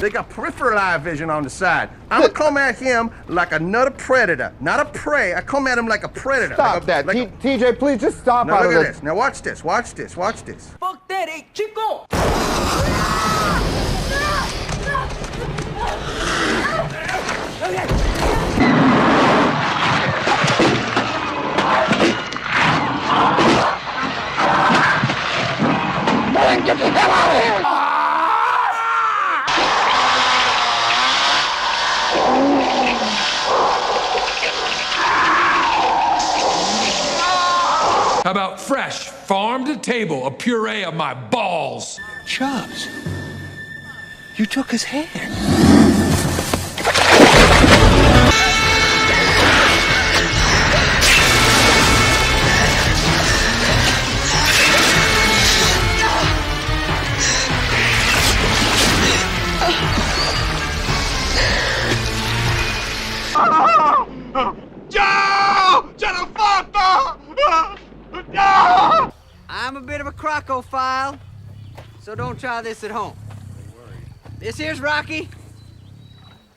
They got peripheral eye vision on the side. I'm gonna come at him like another predator, not a prey. I come at him like a predator. Stop that. TJ, please just stop Now out look of at this. this. Now watch this. Watch this. Watch this. Fuck that, hey, chico! Man, get the hell out of here! How about fresh, farm to table, a puree of my balls? Chubbs, you took his hand. I'm a bit of a crocophile, so don't try this at home. This here's Rocky,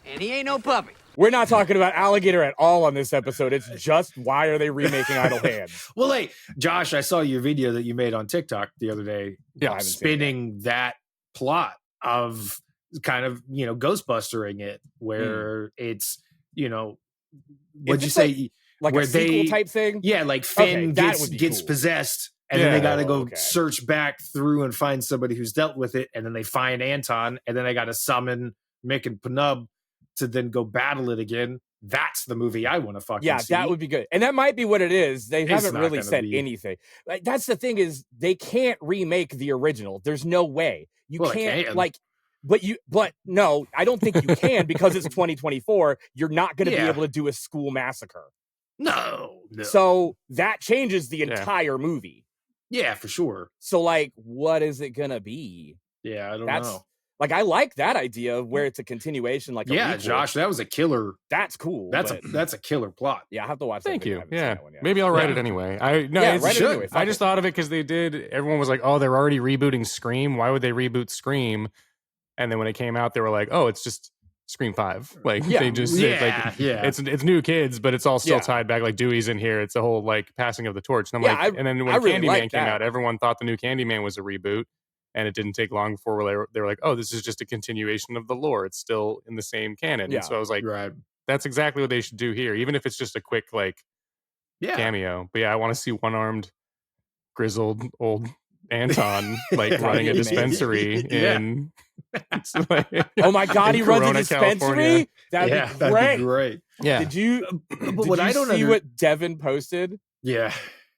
and he ain't no puppy. We're not talking about Alligator at all on this episode. It's just why are they remaking Idle Hands? Well, hey, Josh, I saw your video that you made on TikTok the other day, spinning that plot of kind of, Ghostbustering it, where it's, what'd you say? Like where a sequel type thing? Yeah, like Finn gets cool. possessed, and then they got to go search back through and find somebody who's dealt with it, and then they find Anton, and then they got to summon Mick and Penub to then go battle it again. That's the movie I want to fucking see. That would be good. And that might be what it is. They haven't really said anything. Like, that's the thing is they can't remake the original. There's no way. You can't but no, I don't think you can because it's 2024. You're not going to be able to do a school massacre. No. So that changes the entire movie. Yeah, for sure. So like, what is it going to be? Yeah, I don't know. Like, I like that idea of where it's a continuation. Like, Josh, that was a killer. That's cool. That's a killer plot. Yeah, I have to watch. Thank you. Yeah, maybe I'll write it anyway. I just thought of it because they did. Everyone was like, "Oh, they're already rebooting Scream. Why would they reboot Scream?" And then when it came out, they were like, "Oh, it's just Scream 5." Like they just it's new kids, but it's all still tied back. Like Dewey's in here. It's a whole like passing of the torch. And I'm and then when Candyman came out, everyone thought the new Candyman was a reboot. And it didn't take long before they were like, oh, this is just a continuation of the lore. It's still in the same canon. Yeah. And so I was like, that's exactly what they should do here. Even if it's just a quick cameo. But I want to see one-armed, grizzled old Anton running a dispensary in oh my God, he runs a dispensary? California. That'd be great. Yeah. Did you see what Devin posted? Yeah.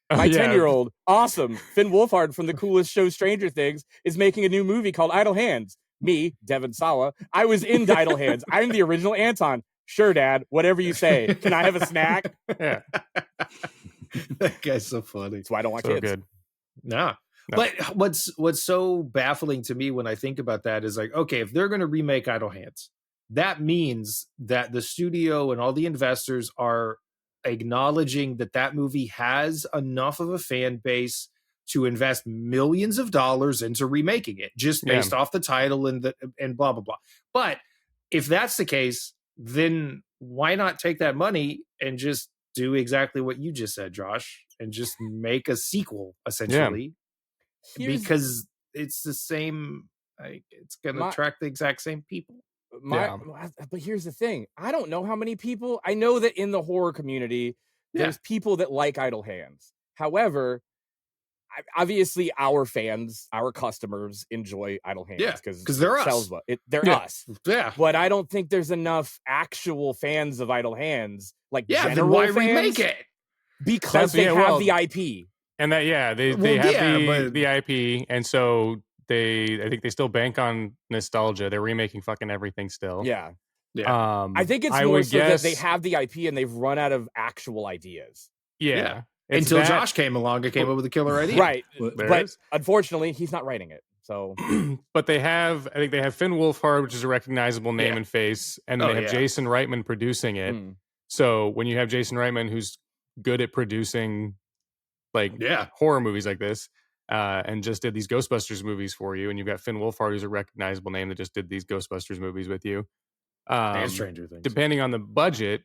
My 10-year-old, awesome. Finn Wolfhard from the coolest show Stranger Things is making a new movie called Idle Hands. Me, Devin Sawa, I was in Idle Hands. I'm the original Anton. Sure, Dad. Whatever you say. Can I have a snack? Yeah. That guy's so funny. That's why I don't want kids. Good. Nah. No. But what's so baffling to me when I think about that is like, okay, if they're going to remake Idle Hands, that means that the studio and all the investors are acknowledging that movie has enough of a fan base to invest millions of dollars into remaking it just based off the title and blah blah blah. But if that's the case, then why not take that money and just do exactly what you just said, Josh, and just make a sequel essentially? Because it's the same, it's going to attract the exact same people. But here's the thing. I don't know how many people. I know that in the horror community, there's people that like Idle Hands. However, obviously our fans, our customers enjoy Idle Hands because they're us. They're us. Yeah. But I don't think there's enough actual fans of Idle Hands. Like then why remake it? Because they have the IP. And that they have the IP, and so I think they still bank on nostalgia. They're remaking fucking everything still. Yeah. I think it's more so that they have the IP and they've run out of actual ideas. Yeah. Until Josh came along and came up with a killer idea. Right. But unfortunately, he's not writing it. So, but I think they have Finn Wolfhard, which is a recognizable name and face, and then they have Jason Reitman producing it. So when you have Jason Reitman, who's good at producing horror movies like this, and just did these Ghostbusters movies for you. And you've got Finn Wolfhard, who's a recognizable name that just did these Ghostbusters movies with you. And Stranger Things. Depending on the budget,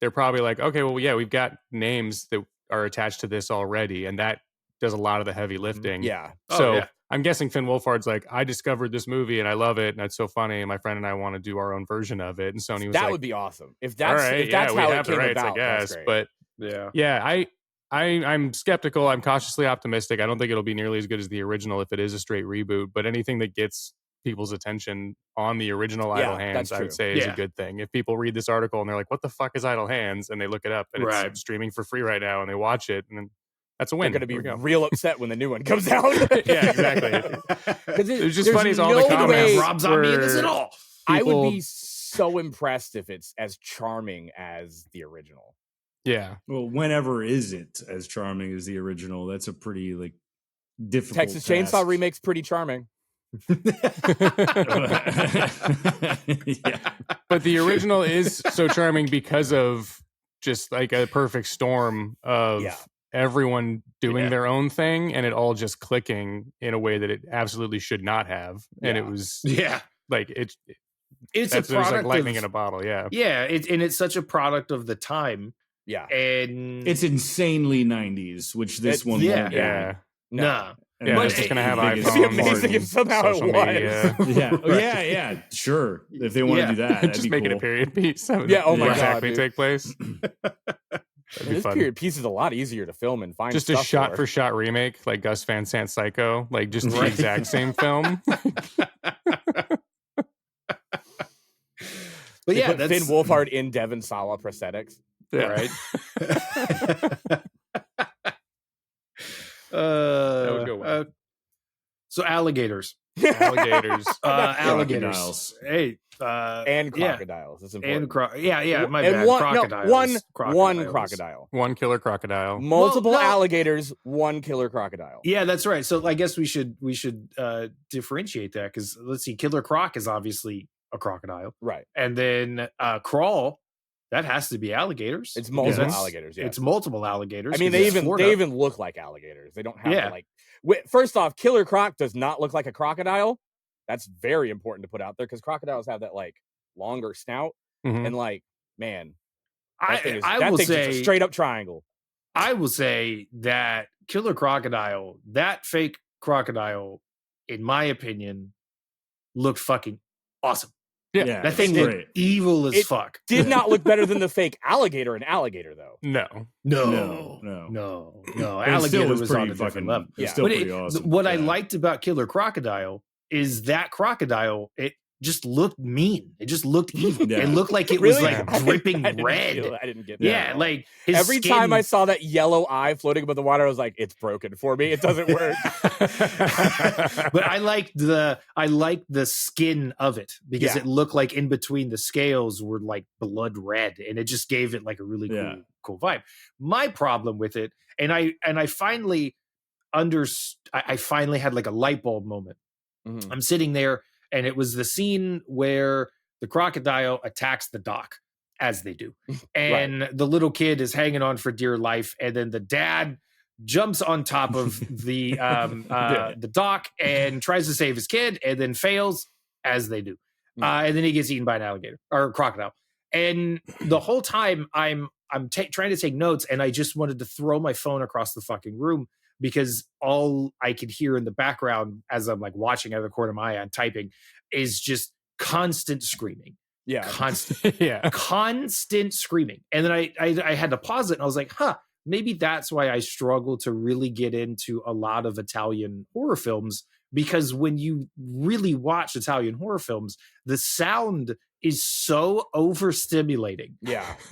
they're probably like, okay, well, yeah, we've got names that are attached to this already, and that does a lot of the heavy lifting. Yeah. So I'm guessing Finn Wolfhard's like, I discovered this movie and I love it, and it's so funny, and my friend and I want to do our own version of it. And Sony was that would be awesome if that's right, if that's how it came rights, about. I guess. But yeah, I'm skeptical. I'm cautiously optimistic. I don't think it'll be nearly as good as the original if it is a straight reboot. But anything that gets people's attention on the original Idle Hands, I would say is a good thing. If people read this article and they're like, what the fuck is Idle Hands? And they look it up and it's streaming for free right now and they watch it, and then that's a win. They're going to be real upset when the new one comes out. Yeah, exactly. Because it was just funny as all the comments. Rob Zombie in this at all. I would be so impressed if it's as charming as the original. Yeah. Well, whenever is it as charming as the original? That's a pretty difficult Texas task. Chainsaw remake's pretty charming. Yeah. But the original is so charming because of just like a perfect storm of everyone doing their own thing and it all just clicking in a way that it absolutely should not have. And it was like it's a product like lightning of, in a bottle. Yeah. And it's such a product of the time. Yeah. And it's insanely 90s, which this one won't be. Yeah. No. Yeah, But it's just gonna have It'd iPhones. be amazing if somehow it was. Yeah. Sure. If they want to do that, that'd just be make it cool. a period piece. Yeah, oh my God, exactly dude. take place. This period piece is a lot easier to film and find. Just a shot for shot remake, like Gus Van Sant's Psycho, like just the exact same film. But yeah, that's Finn Wolfhard in Devon Sawa prosthetics. Right. That would go well. So alligators. Alligators. Alligators. Hey. And crocodiles. It's important. And my and bad. Crocodiles. One crocodile. One killer crocodile. Multiple alligators, one killer crocodile. Yeah, that's right. So I guess we should differentiate that, because let's see, Killer Croc is obviously a crocodile. Right. And then Crawl, that has to be alligators. It's multiple alligators. Yeah. It's multiple alligators. I mean, they even look like alligators. They don't have first off, Killer Croc does not look like a crocodile. That's very important to put out there, because crocodiles have that longer snout and man, that thing's just a straight up triangle. I will say that Killer Crocodile, that fake crocodile, in my opinion, looked fucking awesome. Yeah, that thing looked evil as fuck. Did not look better than the fake alligator in Alligator, though. No. Alligator was on a different level. Yeah, still pretty awesome. What I liked about Killer Crocodile is that crocodile, it just looked mean. It just looked evil. It looked like it was dripping red. I didn't get that. Yeah, like his every skin... time I saw that yellow eye floating above the water, I was like, it's broken for me. It doesn't work. But I liked the skin of it, because it looked like in between the scales were like blood red, and it just gave it like a really cool vibe. My problem with it, and I finally I finally had like a light bulb moment. Mm-hmm. I'm sitting there, and it was the scene where the crocodile attacks the dock, as they do. And the little kid is hanging on for dear life. And then the dad jumps on top of the dock and tries to save his kid, and then fails, as they do. And then he gets eaten by an alligator or crocodile. And the whole time I'm trying to take notes, and I just wanted to throw my phone across the fucking room, because all I could hear in the background as I'm like watching out of the corner of my eye and typing is just constant screaming. Yeah. Constant screaming. And then I had to pause it, and I was like, maybe that's why I struggle to really get into a lot of Italian horror films, because when you really watch Italian horror films, the sound is so overstimulating.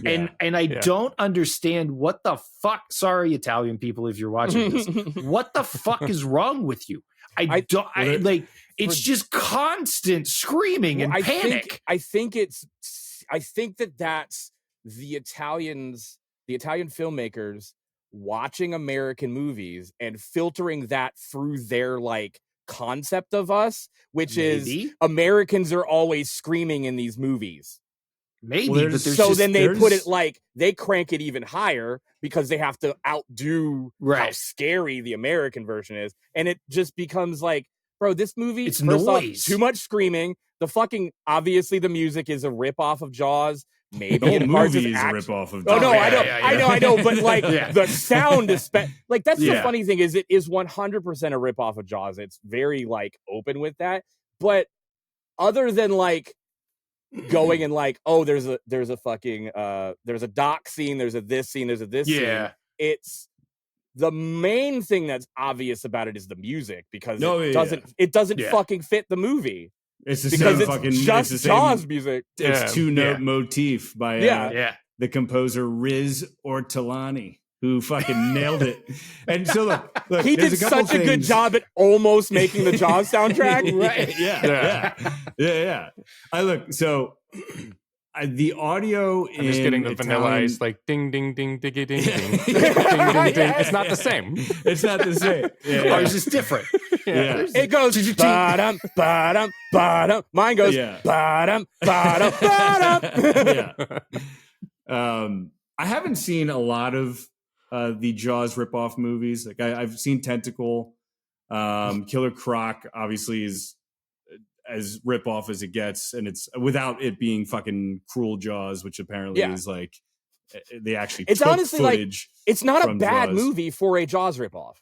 And I don't understand what the fuck. Sorry, Italian people, if you're watching this, what the fuck is wrong with you? It's just constant screaming and panic. I think that's the Italian filmmakers watching American movies and filtering that through their concept of us, which is Americans are always screaming in these movies. Maybe, but so then they put it like they crank it even higher because they have to outdo how scary the American version is, and it just becomes like, bro, this movie, it's first off, noise. too much screaming. The fucking obviously the music is a ripoff of Jaws. Maybe the whole in parts movie of is action. a ripoff of Jaws. Oh no, I know, but like the sound is like that's the funny thing is it is 100% a ripoff of Jaws. It's very like open with that, but other than like going and like, oh, there's a fucking there's a dock scene, there's a this scene, there's a this scene. It's the main thing that's obvious about it is the music because it doesn't fucking fit the movie. It's the because same it's fucking just it's the same, Jaws music. It's two-note motif by the composer Riz Ortolani, who fucking nailed it. And so look he did such a good job at almost making the Jaws soundtrack. Right? Yeah. I look so. The audio I'm just getting the Vanilla Ice like ding ding ding diggy ding ding ding ding ding. It's not the same. It's not the same. Ours is different. It goes ba-dum ba-dum ba-dum. Mine goes ba-dum ba-dum ba-dum. I haven't seen a lot of the Jaws ripoff movies. Like I've seen Tentacle, Killer Croc. Obviously, is as ripoff as it gets, and it's without it being fucking Cruel Jaws, which apparently is like they actually. It's took honestly footage like it's not a bad Jaws. movie for a Jaws ripoff.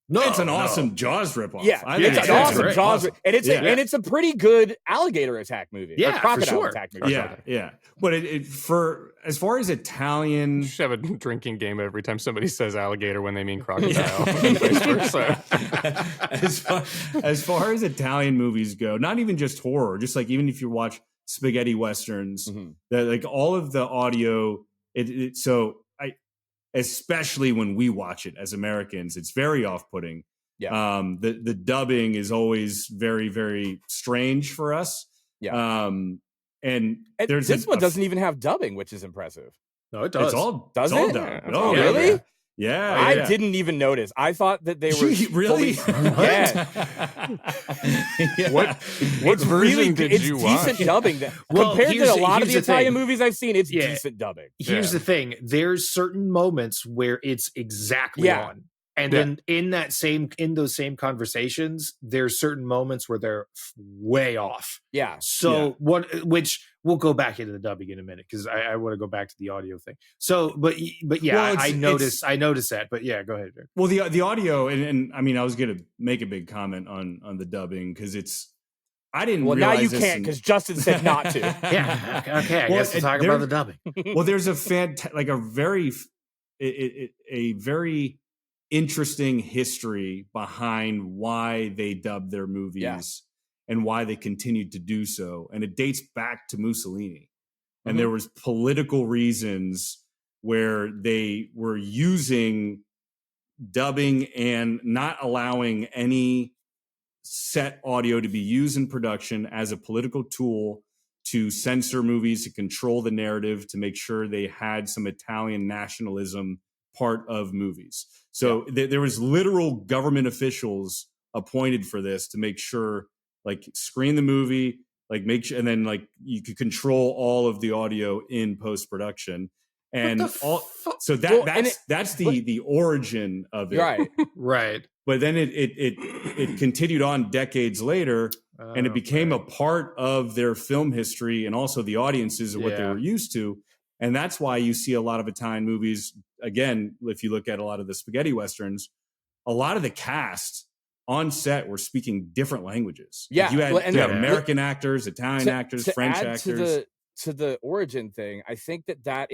No, it's an awesome Jaws ripoff. Yeah, it's an awesome Jaws, and it's a pretty good alligator attack movie. Yeah, crocodile attack movie. Yeah. But it for as far as Italian, you should have a drinking game every time somebody says alligator when they mean crocodile. And vice versa. as far as Italian movies go, not even just horror, just like even if you watch spaghetti westerns, that like all of the audio. Especially when we watch it as Americans, it's very off-putting. Yeah. The dubbing is always very, very strange for us. Yeah. And there's this one doesn't even have dubbing, which is impressive. No, it does. Does it? Done. Oh, really? Yeah. I didn't even notice. I thought that they were really. What version did you watch? Decent dubbing. Compared to a lot of the Italian movies I've seen, it's decent dubbing. Here's the thing: there's certain moments where it's exactly on, and then in those same conversations, there's certain moments where they're way off. Yeah. So which we'll go back into the dubbing in a minute because I want to go back to the audio thing. So, but yeah, I noticed that. But yeah, go ahead, Rick. Well, the audio, and I mean, I was going to make a big comment on the dubbing because I didn't. Well, realize now you can't because Justin said not to. Yeah. Okay. I guess we'll talk about the dubbing. Well, there's a very interesting history behind why they dubbed their movies and why they continued to do so, and it dates back to Mussolini. And there was political reasons where they were using dubbing and not allowing any set audio to be used in production as a political tool to censor movies, to control the narrative, to make sure they had some Italian nationalism part of movies. So there was literal government officials appointed for this to make sure, like, screen the movie, like make sure, and then like you could control all of the audio in post-production. And so that's the origin of it. Right. But then it continued on decades later, and it became a part of their film history and also the audiences of what they were used to. And that's why you see a lot of Italian movies. Again, if you look at a lot of the spaghetti westerns, a lot of the cast on set were speaking different languages. Yeah, like you had American actors, Italian actors, French actors. To the origin thing, I think that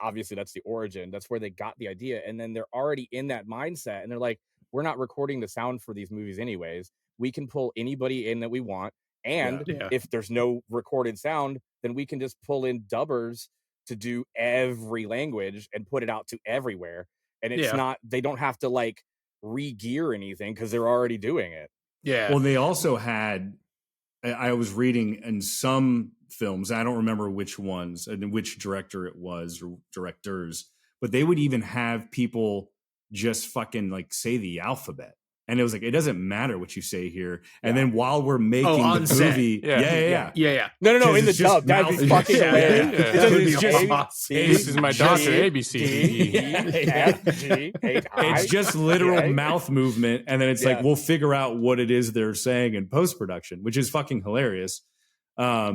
obviously that's the origin. That's where they got the idea, and then they're already in that mindset, and they're like, we're not recording the sound for these movies anyways. We can pull anybody in that we want, and if there's no recorded sound, then we can just pull in dubbers to do every language and put it out to everywhere. And it's not, they don't have to like re-gear anything because they're already doing it. Yeah. Well, they also had, I was reading in some films, I don't remember which ones and which director it was or directors, but they would even have people just fucking like say the alphabet And it was like, it doesn't matter what you say here. And then while we're making the set. movie, yeah. No, in the dub, that'd be fucking hilarious. This is my doctor, ABC. It's just literal mouth movement, and then it's like, we'll figure out what it is they're saying in post-production, which is fucking hilarious. But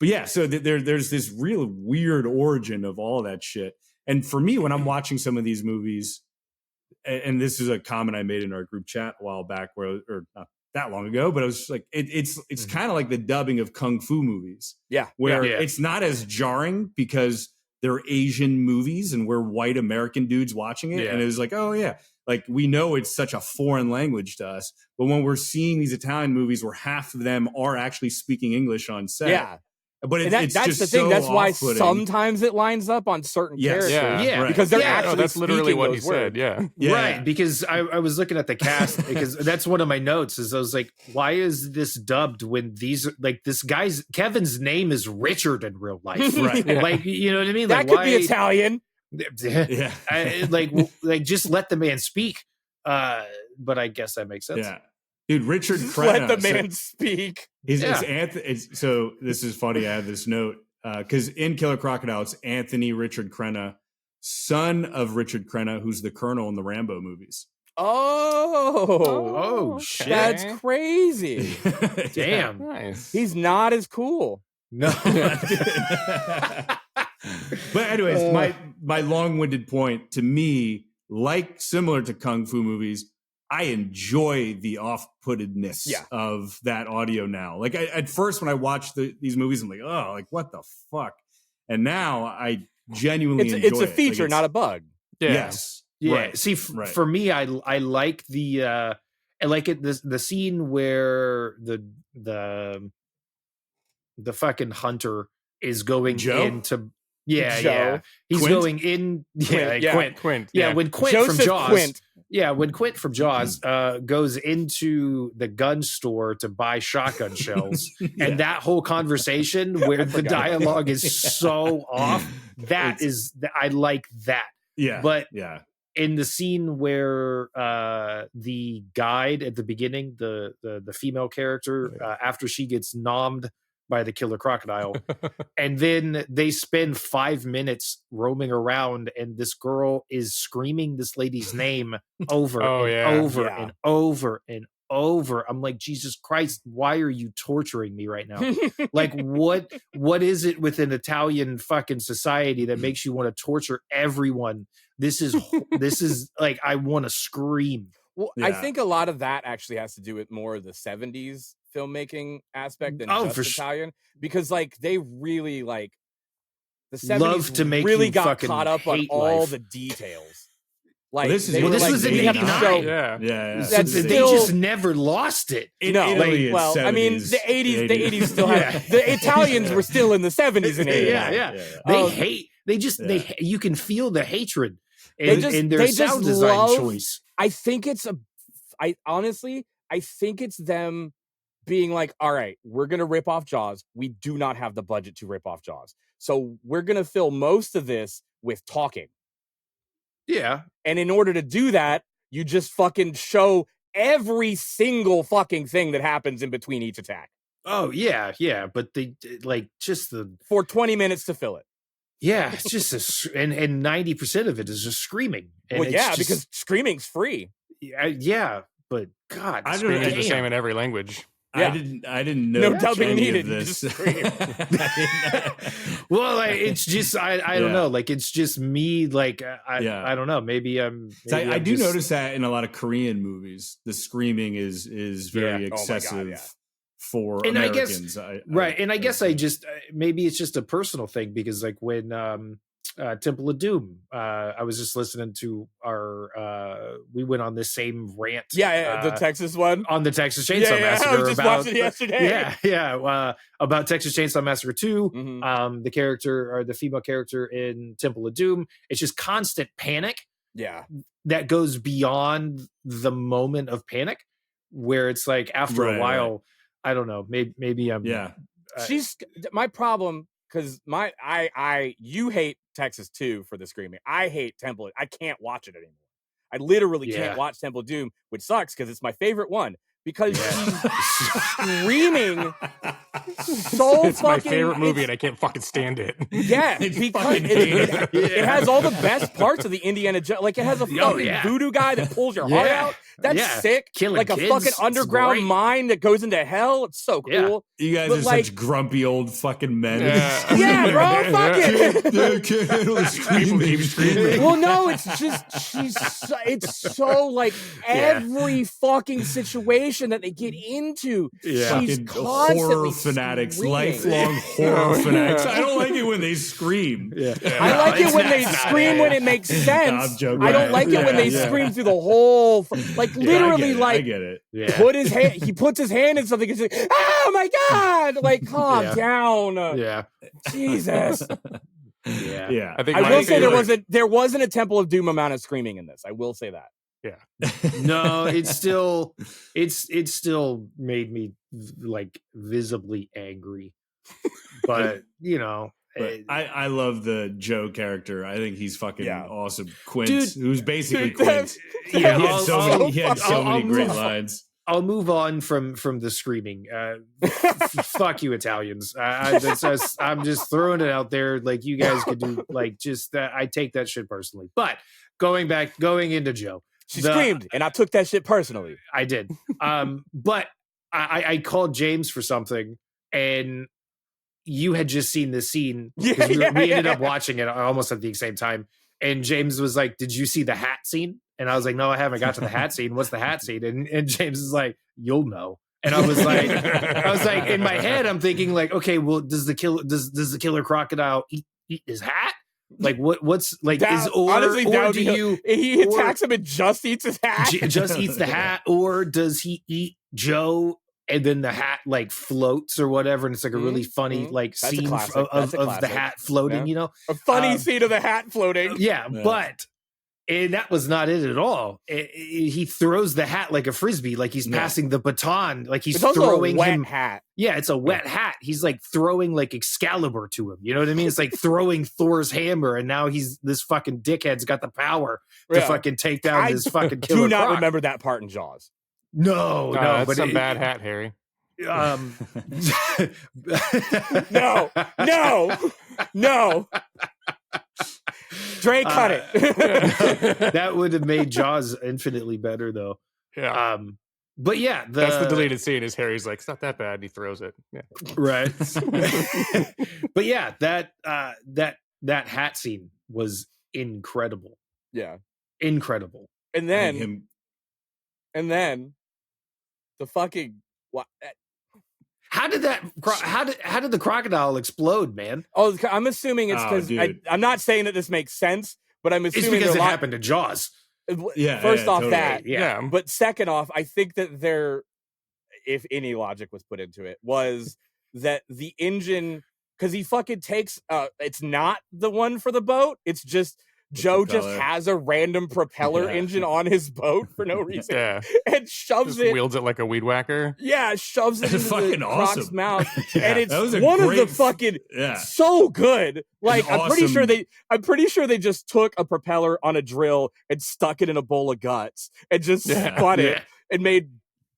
yeah, so there's this real weird origin of all that shit. And for me, when I'm watching some of these movies, and this is a comment I made in our group chat a while back, or not that long ago, but I was just like, it's kind of like the dubbing of kung fu movies, where it's not as jarring because they're Asian movies and we're white American dudes watching it, and it was like, oh yeah, like we know it's such a foreign language to us, but when we're seeing these Italian movies where half of them are actually speaking English on set, but it's that's just the thing. so That's why off-putting. Sometimes it lines up on certain characters, because they're actually that's literally what he words. said. Right, because I was looking at the cast, because that's one of my notes. Is I was like, why is this dubbed when these this guy's Kevin's name is Richard in real life, right? Like, you know what I mean? That like, could be Italian. Like just let the man speak. But I guess that makes sense. Yeah. Dude, Richard Crenna. Let the man speak. It's Anthony. So this is funny. I have this note because in Killer Crocodile, it's Anthony Richard Crenna, son of Richard Crenna, who's the colonel in the Rambo movies. Oh, shit! That's crazy. Damn, nice. He's not as cool. No. But anyways, my long-winded point, to me, like similar to kung fu movies, I enjoy the off-puttedness of that audio now. Like at first when I watched these movies, I'm like, oh, like what the fuck? And now I genuinely enjoy it. It's a feature, like not a bug. Yeah. Yes. Yeah. Right. See, for me, I like the the scene where the fucking hunter is going into he's Quint? going in Quint. Yeah, when Quint Joseph from Jaws Quint. when Quint from Jaws goes into the gun store to buy shotgun shells, and that whole conversation where the dialogue is so off, I like that. Yeah. But in the scene where the guide at the beginning, the female character, after she gets nommed by the killer crocodile, and then they spend 5 minutes roaming around, and this girl is screaming this lady's name over and over and over. I'm like, Jesus Christ, why are you torturing me right now? Like, what is it with an Italian fucking society that makes you want to torture everyone? This is like, I want to scream. Well, I think a lot of that actually has to do with more of the 70s filmmaking aspect than just Italian, because like they really like the 70s love to make really you got caught up on all the details. Like this was in '89. They just never lost it. No, like, well, 70s, I mean, the '80s still have the Italians were still in the 70s and '89. They you can feel the hatred in their sound design choice. I think it's them being like, all right, we're going to rip off Jaws. We do not have the budget to rip off Jaws. So we're going to fill most of this with talking. Yeah. And in order to do that, you just fucking show every single fucking thing that happens in between each attack. Oh, yeah. But they like just for 20 minutes to fill it. Yeah, it's just and 90% of it is just screaming. And because screaming's free. Yeah, but God, screaming's the same in every language. Yeah. I didn't know. No dubbing needed. This. Well, like, it's just I don't know. Like, it's just me. Like I don't know. Maybe I do notice that in a lot of Korean movies, the screaming is very excessive. For and Americans, I guess I just maybe it's just a personal thing, because like when Temple of Doom, I was just listening to we went on this same rant, the Texas one on the Texas Chainsaw Massacre. I was just watching it yesterday. About Texas Chainsaw Massacre 2. Mm-hmm. The character, or the female character in Temple of Doom, it's just constant panic. Yeah, that goes beyond the moment of panic, where it's like after a while. Right. I don't know. Maybe I'm. She's my problem, because you hate Texas 2 for the screaming. I hate Temple. I can't watch it anymore. I literally can't watch Temple of Doom, which sucks because it's my favorite one. Because she's screaming so it's fucking... my favorite movie and I can't fucking stand it. Yeah, because it has all the best parts of the Indiana Jones. Like, it has a fucking voodoo guy that pulls your heart out. That's sick. Killing like a kids, fucking underground mine that goes into hell. It's so cool. You guys are such grumpy old fucking men. Yeah, bro, fuck it. Can't handle the screaming. Well, no, it's just it's so like every fucking situation that they get into, she's constantly horror fanatics, screaming. lifelong horror fanatics. I don't like it when they scream. I like it when they scream when it makes sense. I don't like it when they scream through the whole, like literally, I get it. Put his hand. He puts his hand in something and says, "Oh my god!" Like, calm down. Yeah, Jesus. Yeah. I will say there wasn't a Temple of Doom amount of screaming in this. I will say that. Yeah. No, it's still made me like visibly angry. But you know, I love the Joe character. I think he's fucking awesome. Quint, who's basically Quint. He had so many great lines. I'll move on from the screaming. Fuck you, Italians. I'm just throwing it out there. Like, you guys could do like just that. I take that shit personally. But going into Joe, she screamed, and I took that shit personally. I did. But I called James for something, and you had just seen this scene. We ended up watching it almost at the same time. And James was like, "Did you see the hat scene?" And I was like, "No, I haven't got to the hat scene. What's the hat scene?" And James is like, "You'll know." And I was like, in my head, I'm thinking like, okay, well, does the killer crocodile eat his hat? Like, what's like that, is or honestly, or do you he attacks him and just eats his hat? Just eats the hat, or does he eat Joe? And then the hat like floats or whatever, and it's like a really funny like scene of the hat floating. You know, a funny scene of the hat floating. Yeah. But that was not it at all. He throws the hat like a frisbee, like he's passing the baton, like he's throwing a wet him. Hat. Yeah, it's a wet hat. He's like throwing like Excalibur to him. You know what I mean? It's like throwing Thor's hammer, and now this fucking dickhead's got the power to fucking take down this fucking killer. Do not croc. remember that part in Jaws. No, that's some bad hat, Harry. No. Dre cut it. That would have made Jaws infinitely better, though. Yeah. But yeah, that's the deleted scene. Is Harry's like, "It's not that bad," and he throws it. Yeah. Right. But yeah, that hat scene was incredible. Yeah, incredible. And then the fucking what? How did the crocodile explode, man? Oh, I'm assuming it's because I'm not saying that this makes sense, but I'm assuming it's because it happened to Jaws. First off, totally. But second off, I think that if any logic was put into it, was that the engine, because he fucking takes it's not the one for the boat, it's just Joe just has a random propeller engine on his boat for no reason, and shoves it, wields it like a weed whacker. Yeah, shoves it into the croc's mouth, and it's of the fucking so good. Like, I'm pretty sure they just took a propeller on a drill and stuck it in a bowl of guts and just spun it and made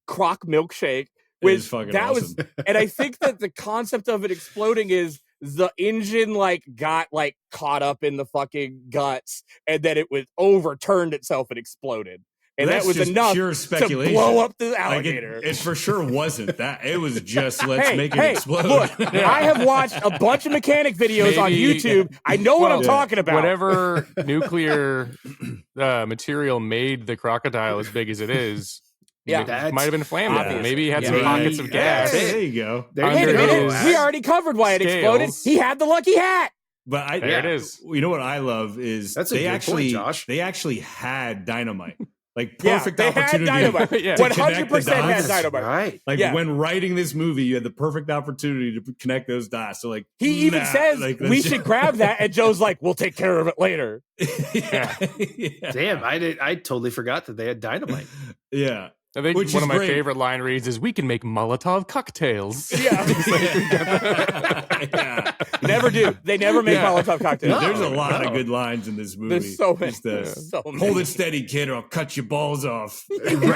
crock milkshake. And I think that the concept of it exploding is the engine got caught up in the fucking guts, and then it was overturned itself and exploded. And that was enough pure speculation to blow up the alligator. It for sure wasn't that. It was just let's make it explode. Look, I have watched a bunch of mechanic videos on YouTube. I know what I'm talking about. Whatever nuclear material made the crocodile as big as it is. Yeah, it might have been flammable. Maybe he had some pockets of gas. There you go. Wait a minute. We already covered why it exploded. He had the lucky hat. But there it is. You know what I love is they actually had dynamite. Like perfect opportunity. Had dynamite. 100% had dynamite. Right. Like when writing this movie, you had the perfect opportunity to connect those dots. So he even says we should grab that, and Joe's like, "We'll take care of it later." Damn, I totally forgot that they had dynamite. Yeah. I think one of my favorite line reads is, "We can make Molotov cocktails." Yeah. Yeah. Never do. They never make Molotov cocktails. There's a lot of good lines in this movie. There's so many. Hold it steady, kid, or I'll cut your balls off.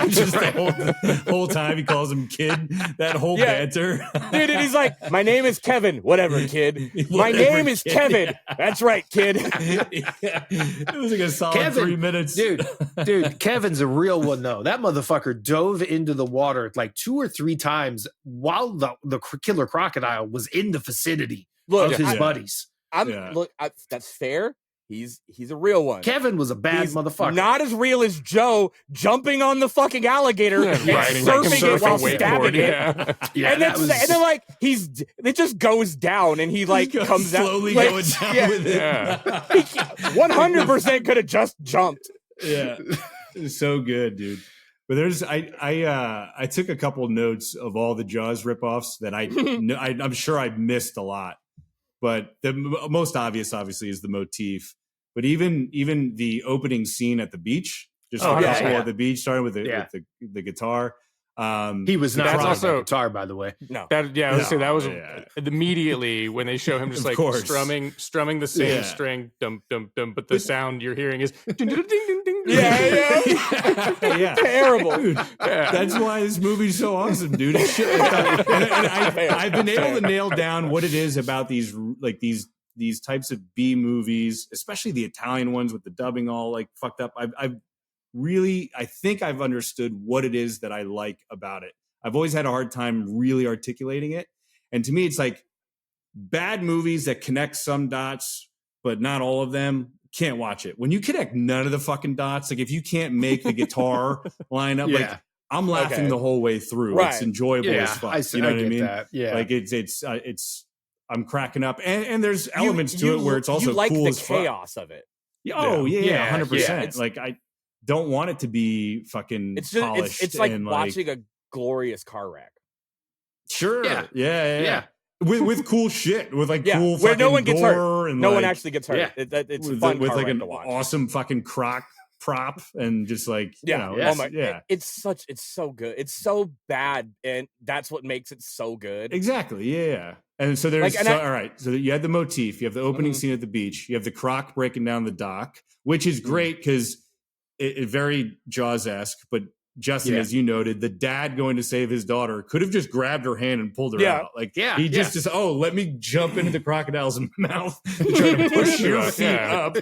Just the whole time he calls him kid. That whole banter. Dude, and he's like, my name is Kevin. Whatever, kid. My name is Kevin. That's right, kid. It was like a solid 3 minutes. Dude, Kevin's a real one, though. That motherfucker dove into the water like 2 or 3 times while the killer crocodile was in the vicinity of his buddies. That's fair. He's a real one. Kevin was a bad motherfucker. Not as real as Joe jumping on the fucking alligator and surfing it while stabbing it. And then like it just goes down and he like comes out slowly going down with it. 100% could have just jumped. Yeah, it's so good, dude. But I took a couple notes of all the Jaws ripoffs that I'm sure I missed a lot. But the most obvious, obviously, is the motif. But even the opening scene at the beach, just at the beach, starting with the guitar. He was not playing the guitar, by the way. No, that was immediately when they show him just like strumming the same string, dum dum dum. But the sound you're hearing is ding ding ding ding. Yeah. Terrible. Dude, that's why this movie's so awesome, dude. I've been able to nail down what it is about these types of B movies, especially the Italian ones with the dubbing all like fucked up. I think I've understood what it is that I like about it. I've always had a hard time really articulating it. And to me, it's like bad movies that connect some dots, but not all of them. Can't watch it. When you connect none of the fucking dots, like if you can't make the guitar line up, like I'm laughing the whole way through. Right. It's enjoyable as fuck. You know what I mean? That. Yeah. Like it's I'm cracking up. And there's elements to it where it's also like cool the as fuck. chaos of it. Oh yeah, 100%. Like I don't want it to be fucking polished. It's like watching a glorious car wreck. Sure. Yeah. With cool shit, with like cool where fucking no one gets hurt. and no like, one actually gets hurt. It's fun with like car an to watch. awesome fucking crock prop and just like it's so good. It's so bad, and that's what makes it so good. Exactly. Yeah. And so there's all right. So you had the motif. You have the opening scene at the beach. You have the croc breaking down the dock, which is great because it very Jaws-esque, but. Justin, as you noted, the dad going to save his daughter could have just grabbed her hand and pulled her out. Like, he just let me jump into the crocodile's mouth to try to push your feet up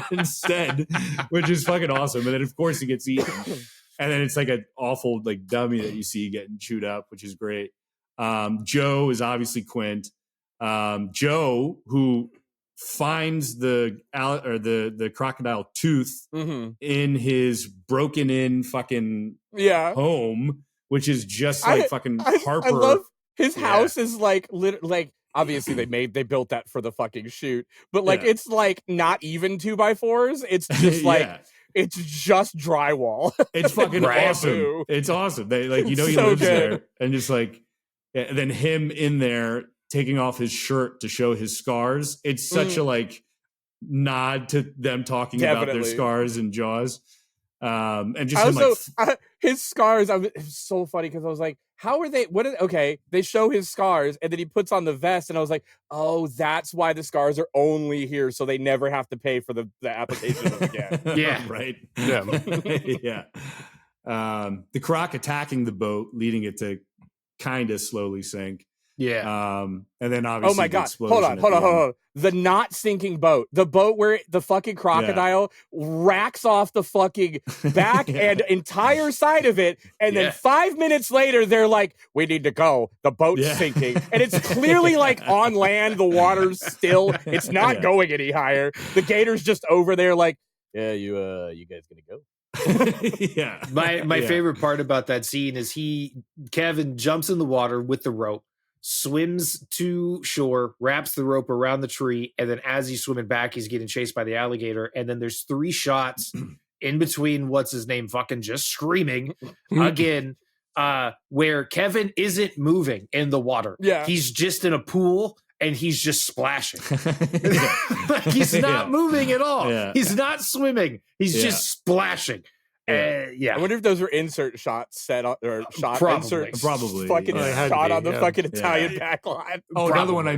instead, which is fucking awesome. And then, of course, he gets eaten. And then it's like an awful like dummy that you see getting chewed up, which is great. Joe is obviously Quint. Joe, who finds the crocodile tooth in his broken in fucking home, which is just like fucking Harper. I love his house is like obviously they built that for the fucking shoot, but like it's like not even 2x4s. It's just like it's just drywall. It's fucking awesome. It's awesome. They like he lives there and just like and then him in there taking off his shirt to show his scars. It's such a like nod to them talking about their scars and Jaws. And just his scars. It's so funny because I was like, how are they? They show his scars and then he puts on the vest, and I was like, oh, that's why the scars are only here, so they never have to pay for the application of them again. Yeah, right. Yeah. The croc attacking the boat, leading it to kind of slowly sink. Yeah. And then obviously, oh my god, hold on. The not sinking boat, the boat where the fucking crocodile racks off the fucking back and entire side of it, and then 5 minutes later they're like, "We need to go. The boat's sinking," and it's clearly like on land, the water's still, it's not going any higher. The gator's just over there, like, "Yeah, you guys gonna go?" My favorite part about that scene is Kevin jumps in the water with the rope, swims to shore, wraps the rope around the tree, and then as he's swimming back, he's getting chased by the alligator. And then there's 3 shots in between what's his name fucking just screaming again, where Kevin isn't moving in the water. Yeah. He's just in a pool and he's just splashing. He's not moving at all. Yeah. He's not swimming. He's just splashing. I wonder if those were insert shots set on or shot insert probably fucking shot on the fucking Italian backline. Oh, another one I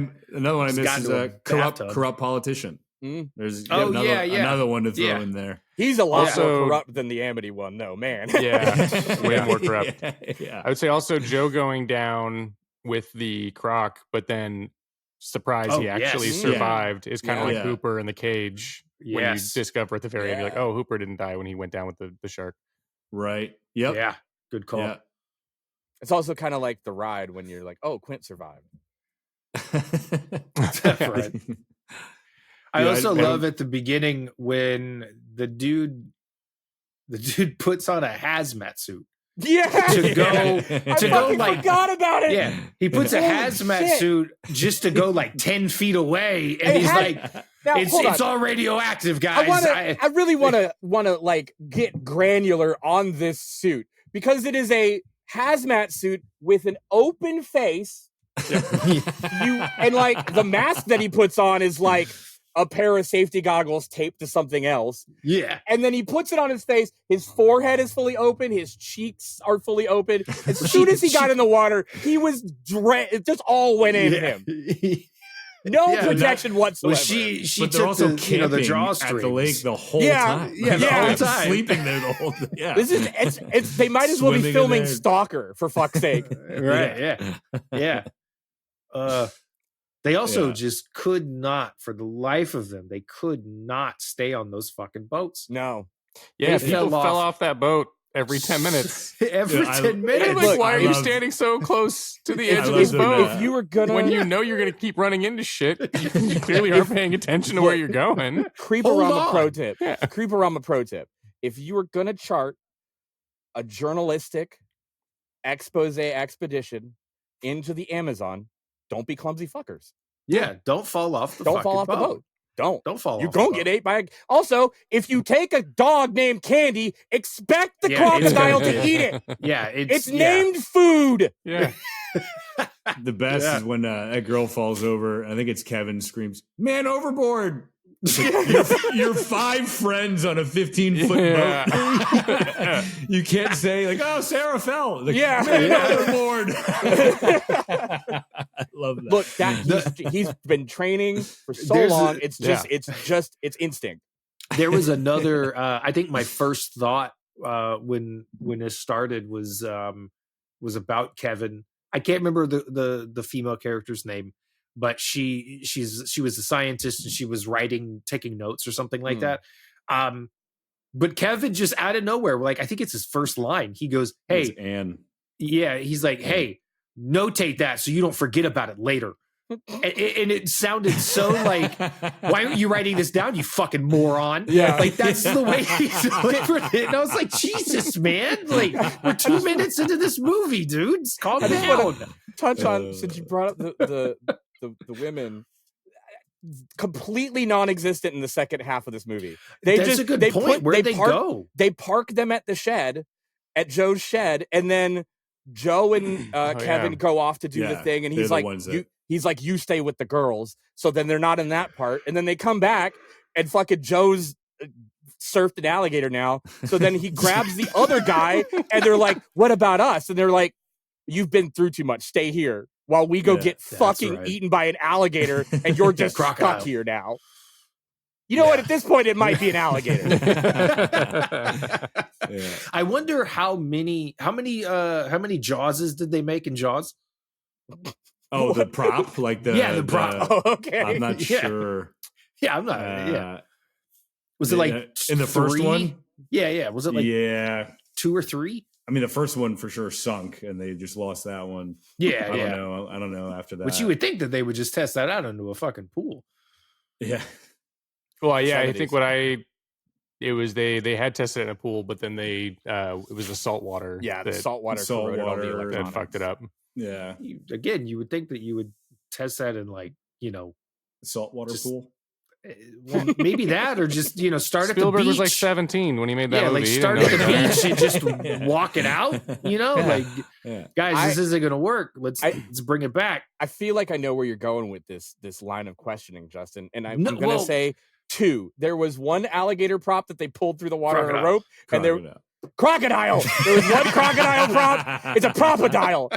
missed is corrupt politician. There's another one to throw in there. He's a lot more corrupt than the Amity one, though, man. Yeah, way more corrupt. I would say also Joe going down with the crock, but then surprise he actually survived is kind of like Hooper in the cage when you discover at the very end, you're like, oh, Hooper didn't die when he went down with the shark. Right. Yep. Yeah. Good call. Yeah. It's also kind of like the ride when you're like, oh, Quint survived. Right. I also love at the beginning when the dude puts on a hazmat suit. Yeah, to go I forgot about it. Yeah, he puts a hazmat suit just to go like 10 feet away, and he's like, "It's all radioactive, guys." I really want to like get granular on this suit because it is a hazmat suit with an open face. And like the mask that he puts on is like a pair of safety goggles taped to something else. Yeah. And then he puts it on his face. His forehead is fully open. His cheeks are fully open. As soon as he got in the water, he was it just all went in him. No protection whatsoever. Well, she but they're also camping the drawstrings at the lake the whole time. Yeah, the whole time. Sleeping there the whole time. Yeah. This is it's they might as well be filming Stalker, for fuck's sake. Right, yeah. They also just could not, for the life of them, they could not stay on those fucking boats. No. Yeah, people fell off that boat every 10 minutes. Every 10 minutes. Like, why are you standing so close to the edge of this boat? If you were gonna, when you know you're gonna keep running into shit, you clearly aren't paying attention to where you're going. Creep-O-Rama pro tip. Creep-O-Rama pro tip. If you were gonna chart a journalistic expose expedition into the Amazon, don't be clumsy fuckers. Yeah, don't fall off the Don't fall off the boat. Don't fall off. You're going to get ate by also, if you take a dog named Candy, expect the crocodile to eat it. Yeah, it's named food. Yeah. The best is when that girl falls over. I think it's Kevin screams, "Man overboard!" You're 5 friends on a 15-foot boat. You can't say like, "Oh, Sarah fell." Like, man overboard. I love that. Look, he's been training for so long. It's instinct. There was another. I think my first thought when this started was about Kevin. I can't remember the female character's name, but she was a scientist and she was taking notes or something like that. But Kevin just out of nowhere, like I think it's his first line. He goes, "Hey, it's Anne." Yeah, he's like, "Hey, notate that so you don't forget about it later." And it sounded so like, "Why aren't you writing this down, you fucking moron?" Yeah, like that's the way he delivered it. And I was like, "Jesus, man! Like we're 2 minutes into this movie, dudes. Calm down." Touch on since you brought up the women. Completely non-existent in the second half of this movie. That's a good point. Where'd they go? They park them at the shed, at Joe's shed, and then Joe and Kevin go off to do the thing, and he's like, you stay with the girls. So then they're not in that part, and then they come back, and fucking Joe's surfed an alligator now. So then he grabs the other guy, and they're like, "What about us?" And they're like, "You've been through too much. Stay here while we go get fucking eaten by an alligator, and you're just stuck here now." You know what? At this point, it might be an alligator. I wonder how many Jawses did they make in Jaws? Oh, the prop, like the prop. Okay, I'm not sure. Yeah, I'm not. Was it like in the first one? Yeah. Was it like 2 or 3? I mean, the first one for sure sunk, and they just lost that one. Yeah, I don't know after that. But you would think that they would just test that out into a fucking pool. Yeah. Well, yeah, I think they had tested it in a pool, but then it was the salt water. Yeah, the salt water that fucked it up. Yeah. You would think that you would test that in like, saltwater pool. Well, maybe that, or just start Spielberg at the beach. was like 17 when he made that movie. Like start at the beach and just walk it out. Guys, this isn't gonna work. Let's bring it back. I feel like I know where you're going with this line of questioning, Justin, and I'm gonna say 2. There was one alligator prop that they pulled through the water on a rope, and Crocodile. There was one crocodile prop. It's a propodile.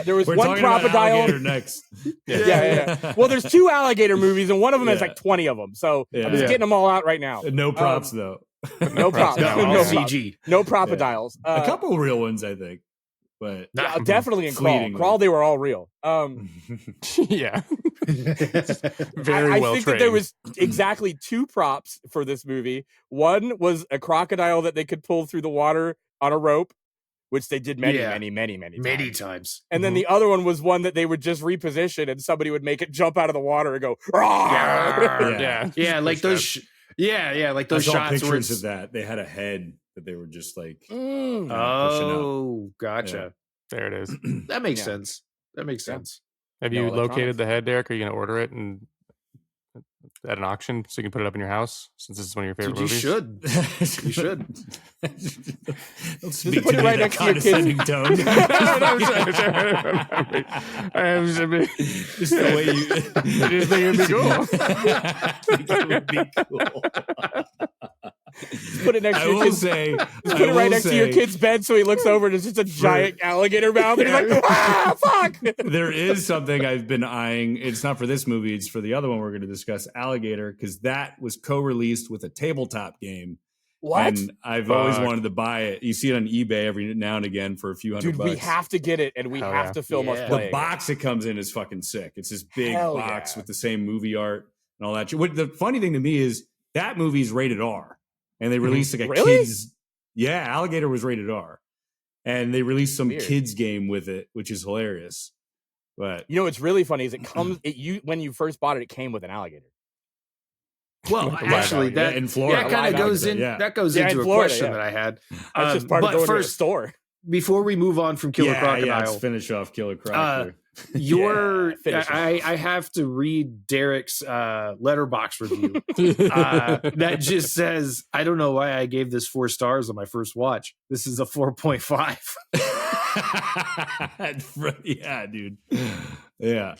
There was We're one talking about propodile. alligator next. Yeah. Well, there's 2 alligator movies, and one of them has like 20 of them. So I'm just getting them all out right now. No props though. No props. No CG. No propodiles. A couple real ones, I think. But definitely in Crawl. Crawl, they were all real. Yeah. Very I well think trained. that there was exactly 2 props for this movie. One was a crocodile that they could pull through the water on a rope, which they did many times. And then the other one was one that they would just reposition, and somebody would make it jump out of the water and go, yeah, like those. Like those shots. Pictures of that. They had a head that they were just like. Oh, gotcha. There it is. That makes sense. That makes sense. Have you located the head, Derek? Are you going to order it and at an auction so you can put it up in your house? Since this is one of your favorite movies, you should. Don't speak put to it me right in a next to your condescending tone. Just the way you just think it'd be cool. It would be cool. Put it next to your kid's put it right next to your kid's bed so he looks over and it's just a giant alligator mouth. And he's like, fuck! There is something I've been eyeing. It's not for this movie, it's for the other one we're going to discuss, Alligator, because that was co-released with a tabletop game. What? And I've always wanted to buy it. You see it on eBay every now and again for a few $100. Dude, we have to get it and we have to film us playing. The box it comes in is fucking sick. It's this big box with the same movie art and all that. What the funny thing to me is that movie's rated R. And they released like a kids. Yeah, Alligator was rated R. And they released some kids game with it, which is hilarious. But you know what's really funny is when you first bought it, it came with an alligator. Well, actually, that in Florida, that kind of goes in. That goes into a question that I had. That's just part of going to a store. Before we move on from Killer Crocodile, let's finish off Killer Crocodile. I have to read Derek's letterbox review that just says, I don't know why I gave this 4 stars on my first watch. This is a 4.5. Yeah, dude. Yeah.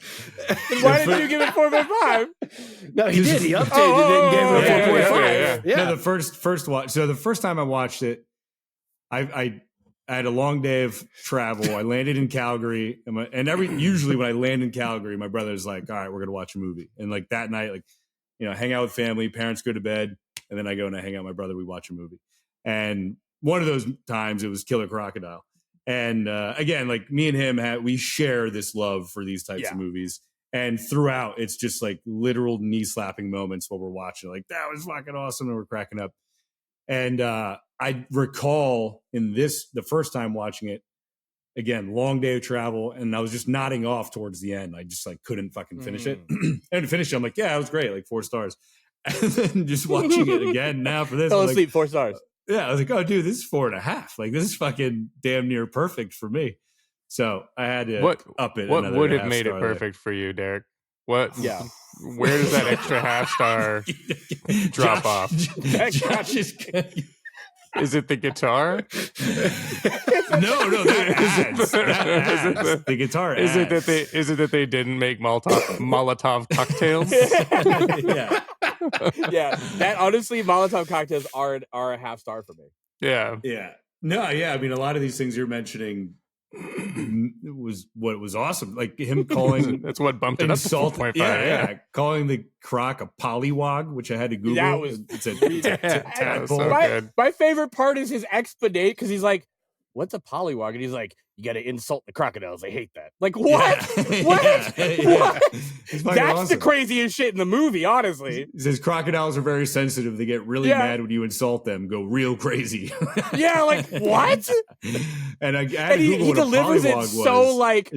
Why did you give it 4.5? No, he did. He updated it and gave it a 4.5. Yeah. No, the first watch. So the first time I watched it, I had a long day of travel. I landed in Calgary, and usually when I land in Calgary, my brother's like, "All right, we're gonna watch a movie." And like that night, hang out with family. Parents go to bed, and then I go and I hang out with my brother. We watch a movie. And one of those times, it was Killer Crocodile. And again, like me and him, we share this love for these types of movies. And throughout, it's just like literal knee slapping moments while we're watching. Like that was fucking awesome, and we're cracking up. And I recall the first time watching it, again, long day of travel, and I was just nodding off towards the end. I just like couldn't fucking finish it. And finish it, I'm like, yeah, it was great, like 4 stars. And then just watching it again now for this. Fell asleep, 4 stars. Yeah, I was like, oh, dude, this is 4.5. Like this is fucking damn near perfect for me. So I had to up it. What would have made it perfect for you, Derek? What? Yeah. Where does that extra half star drop off? Josh is it the guitar? No, that adds. The guitar adds. Is it that they didn't make Molotov cocktails? Yeah. That honestly, Molotov cocktails are a half star for me. Yeah. Yeah. No, yeah. I mean, a lot of these things you're mentioning was what was awesome. Like him calling that's what bumped it up to 4.5. Yeah. Calling the croc a pollywog, which I had to Google. That was tadpole. So my favorite part is his explanation, because he's like, what's a pollywog? And he's like, you got to insult the crocodiles. I hate that. Like, what? Yeah. What? Yeah. That's awesome. the craziest shit in the movie, honestly. He says crocodiles are very sensitive. They get really mad when you insult them, go real crazy. Yeah, like, what? And he delivers it so like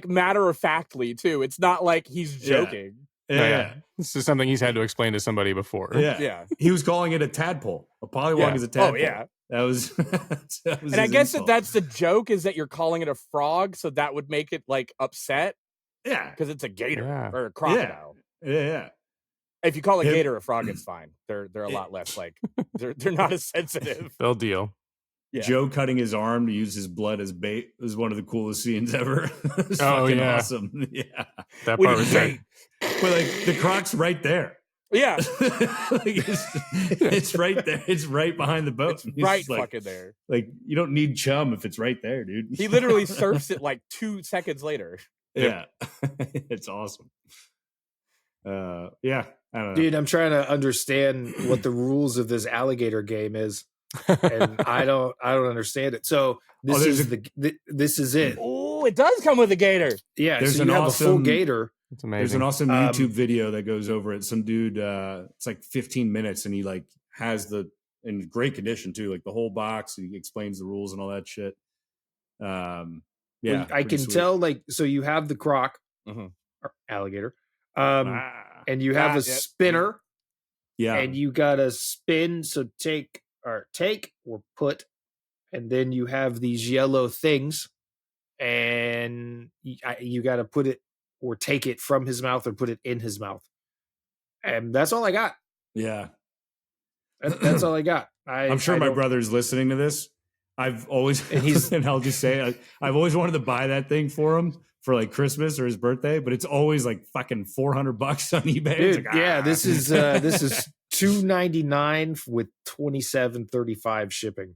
matter-of-factly, too. It's not like he's joking. Yeah. This is something he's had to explain to somebody before. Yeah. He was calling it a tadpole. A pollywog is a tadpole. Oh, yeah. That was and I guess that's the joke, is that you're calling it a frog, so that would make it like upset. Yeah, because it's a gator or a crocodile. Yeah. If you call a gator a frog, it's fine. They're a lot less like they're not as sensitive. They'll deal. Yeah. Joe cutting his arm to use his blood as bait was one of the coolest scenes ever. It was fucking awesome. Yeah, that part was great. But like the croc's right there. Yeah. It's right there. It's right behind the boat. It's right fucking there. Like, you don't need chum if it's right there, dude. He literally surfs it like 2 seconds later. Yeah. It's awesome. Yeah. I don't know. Dude, I'm trying to understand what the rules of this alligator game is. And I don't understand it. So this is it. Oh, it does come with a gator. Yeah, there's so an you have awesome, a full gator. It's amazing. There's an awesome YouTube video that goes over it. Some dude, it's like 15 minutes, and he like has in great condition too, like the whole box. He explains the rules and all that shit. Yeah, well, I can tell. Like, so you have the crock, or alligator, and you have a spinner. Yeah, and you gotta spin. So take or put, and then you have these yellow things, and you got to put it or take it from his mouth or put it in his mouth. And that's all I got. Yeah. That's all I got. I'm sure my brother's listening to this. I've always, and I'll just say, I've always wanted to buy that thing for him for like Christmas or his birthday, but it's always like fucking $400 on eBay. Dude, like, yeah, this is $299 with $27.35 shipping.